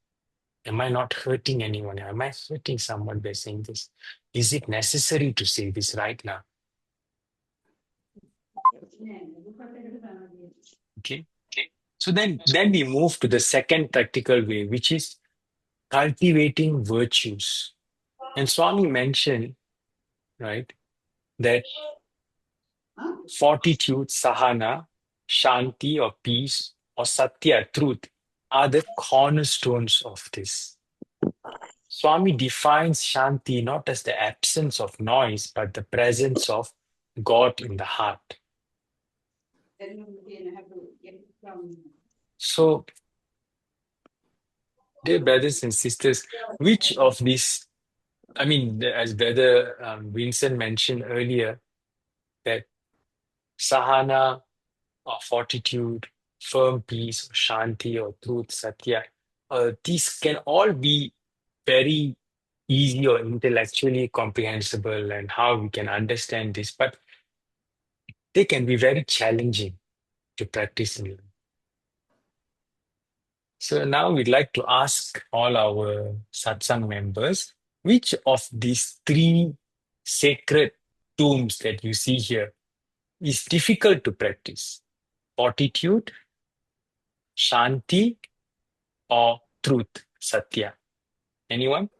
Am I not hurting anyone? Am I hurting someone by saying this? Is it necessary to say this right now? Okay. So then we move to the second practical way, which is cultivating virtues. And Swami mentioned, right, that fortitude, sahana, shanti or peace, or satya, truth, are the cornerstones of this. Swami defines shanti not as the absence of noise, but the presence of God in the heart. So, dear brothers and sisters, which of these, I mean, as Brother Vincent mentioned earlier, that sahana or fortitude, firm peace, or shanti or truth, satya, these can all be very easy or intellectually comprehensible and how we can understand this, but they can be very challenging to practice in life. So now we'd like to ask all our satsang members, which of these three sacred tombs that you see here is difficult to practice? Fortitude, shanti, or truth, satya? Anyone?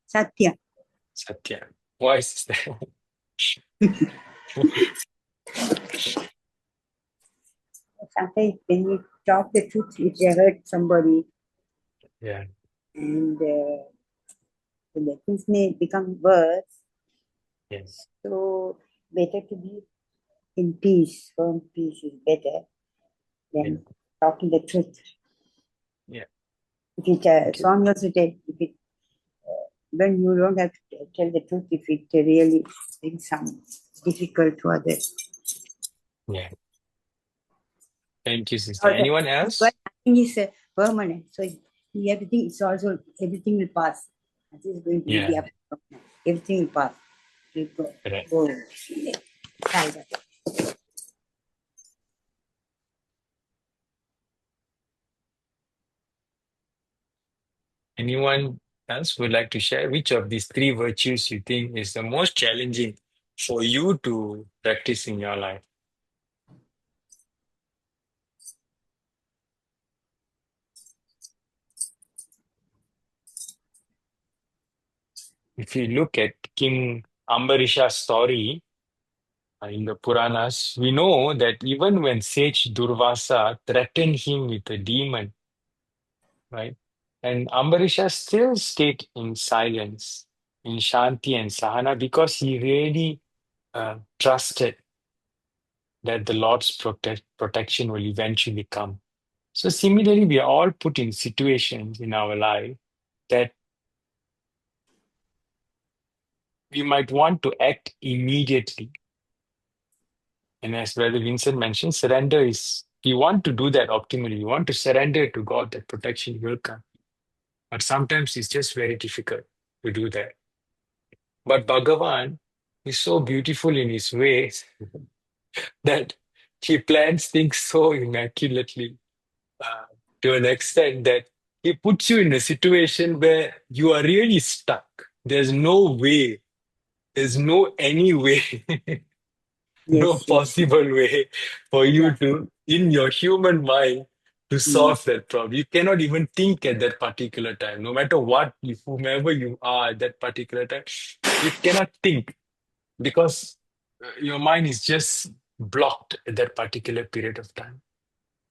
Satya. Satya. Why is that? Sometimes when you talk the truth, if they hurt somebody, Yeah. and the things may become worse, Yes. so better to be in peace. Firm peace is better than talking the truth. Yeah. If it, Swami also said, if it, when you don't have to tell the truth, if it really brings some difficult to others. Yeah. Thank you, sister. Anyone else? But nothing is permanent. So everything is also, everything will pass. This is going to be the everything will pass. It will go. Anyone else would like to share which of these three virtues you think is the most challenging for you to practice in your life? If you look at King Ambarisha's story in the Puranas, we know that even when sage Durvasa threatened him with a demon, right? And Ambarisha still stayed in silence, in Shanti and Sahana, because he really trusted that the Lord's protection will eventually come. So similarly, we are all put in situations in our life that we might want to act immediately. And as Brother Vincent mentioned, surrender is, we want to do that optimally. We want to surrender to God that protection will come. But sometimes it's just very difficult to do that. But Bhagavan is so beautiful in his ways that he plans things so immaculately uh, to an extent that he puts you in a situation where you are really stuck. There's no way, there's no any way, no possible way for you to, in your human mind, to solve that problem. You cannot even think at that particular time, no matter what, whomever you are at that particular time, you cannot think because your mind is just blocked at that particular period of time.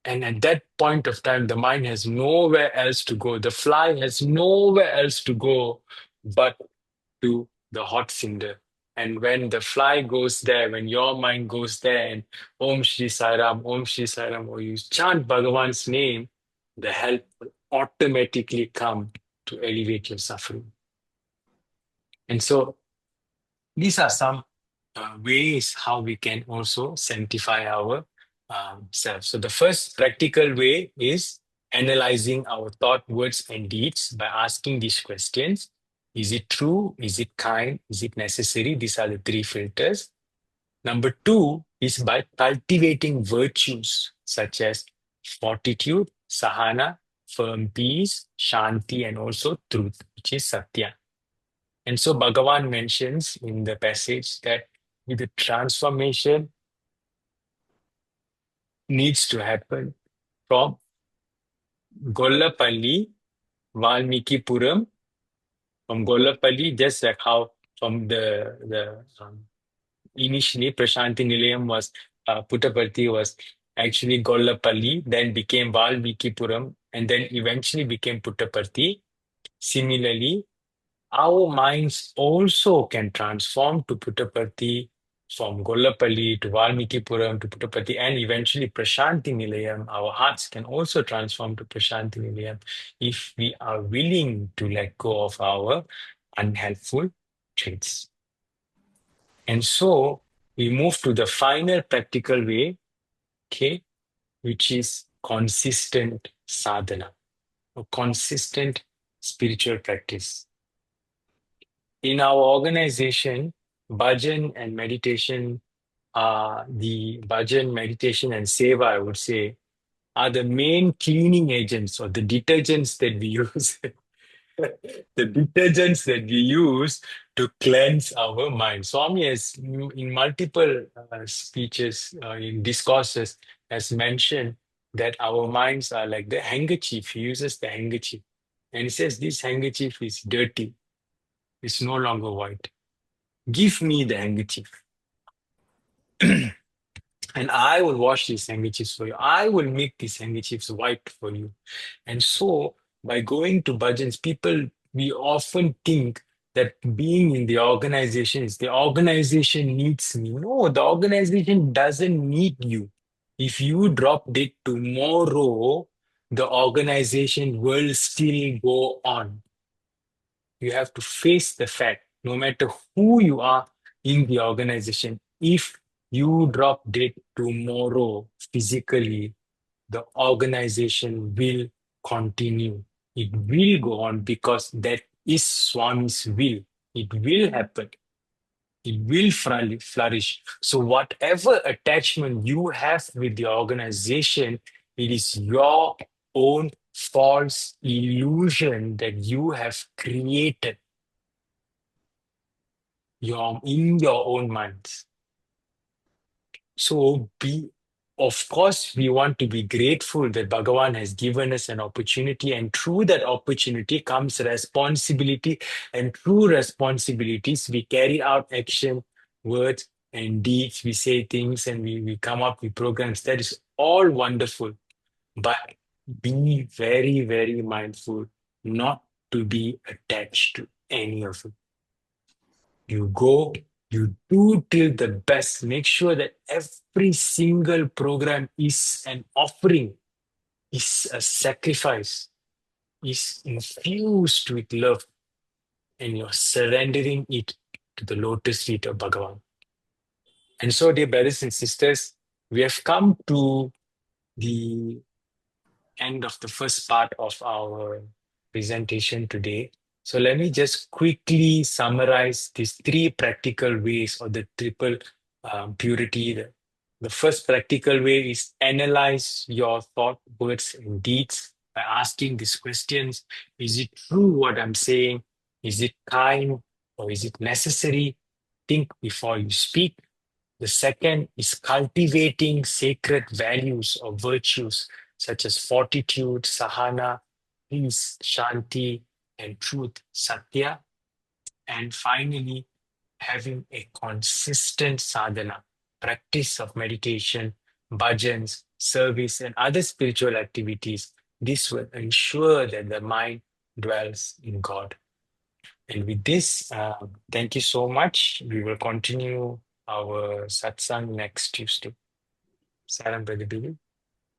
And at that point of time, the mind has nowhere else to go. The fly has nowhere else to go but to the hot cinder. And when the fly goes there, when your mind goes there, and Om Shri Sai Ram, or you chant Bhagavan's name, the help will automatically come to elevate your suffering. And so these are some ways how we can also sanctify our self. So the first practical way is analyzing our thought, words, and deeds by asking these questions. Is it true? Is it kind? Is it necessary? These are the three filters. Number two is by cultivating virtues such as fortitude, sahana, firm peace, shanti, and also truth, which is satya. And so Bhagavan mentions in the passage that the transformation needs to happen from Gollapalli, Valmikipuram, from Gollapalli, just like how from the initially Prasanthi Nilayam was Puttaparthi was actually Gollapalli, then became Valmikipuram, and then eventually became Puttaparthi. Similarly, our minds also can transform to Puttaparthi from Gollapalli to Valmikipuram to Puttaparthi, and eventually Prasanthi Nilayam, our hearts can also transform to Prasanthi Nilayam if we are willing to let go of our unhelpful traits. And so we move to the final practical way, okay, which is consistent sadhana, or consistent spiritual practice. In our organization, bhajan and meditation, the bhajan, meditation, and seva, I would say, are the main cleaning agents or the detergents that we use. The detergents that we use to cleanse our mind. Swami has, in multiple speeches, in discourses, has mentioned that our minds are like the handkerchief. He uses the handkerchief. And he says, this handkerchief is dirty. It's no longer white. Give me the handkerchief. And I will wash these handkerchiefs for you. I will make these handkerchiefs white for you. And so, by going to bhajans, we often think that being in the organization is the organization needs me. No, the organization doesn't need you. If you drop dead tomorrow, the organization will still go on. You have to face the fact, no matter who you are in the organization, if you drop dead tomorrow physically, the organization will continue. It will go on because that is Swami's will. It will happen. It will flourish. So, whatever attachment you have with the organization, it is your own false illusion that you have created in your own minds. So of course, we want to be grateful that Bhagavan has given us an opportunity, and through that opportunity comes responsibility, and through responsibilities, we carry out action, words, and deeds. We say things and we come up with programs. That is all wonderful. But be very, very mindful not to be attached to any of it. You go, you do till the best. Make sure that every single program is an offering, is a sacrifice, is infused with love, and you're surrendering it to the lotus feet of Bhagavan. And so, dear brothers and sisters, we have come to the end of the first part of our presentation today. So let me just quickly summarize these three practical ways of the triple purity. The first practical way is analyze your thought, words, and deeds by asking these questions. Is it true what I'm saying? Is it kind or is it necessary? Think before you speak. The second is cultivating sacred values or virtues such as fortitude, sahana, peace, shanti, and truth, satya. And finally, having a consistent sadhana, practice of meditation, bhajans, service, and other spiritual activities. This will ensure that the mind dwells in God. And with this, thank you so much. We will continue our satsang next Tuesday. Saram, Brother Billy.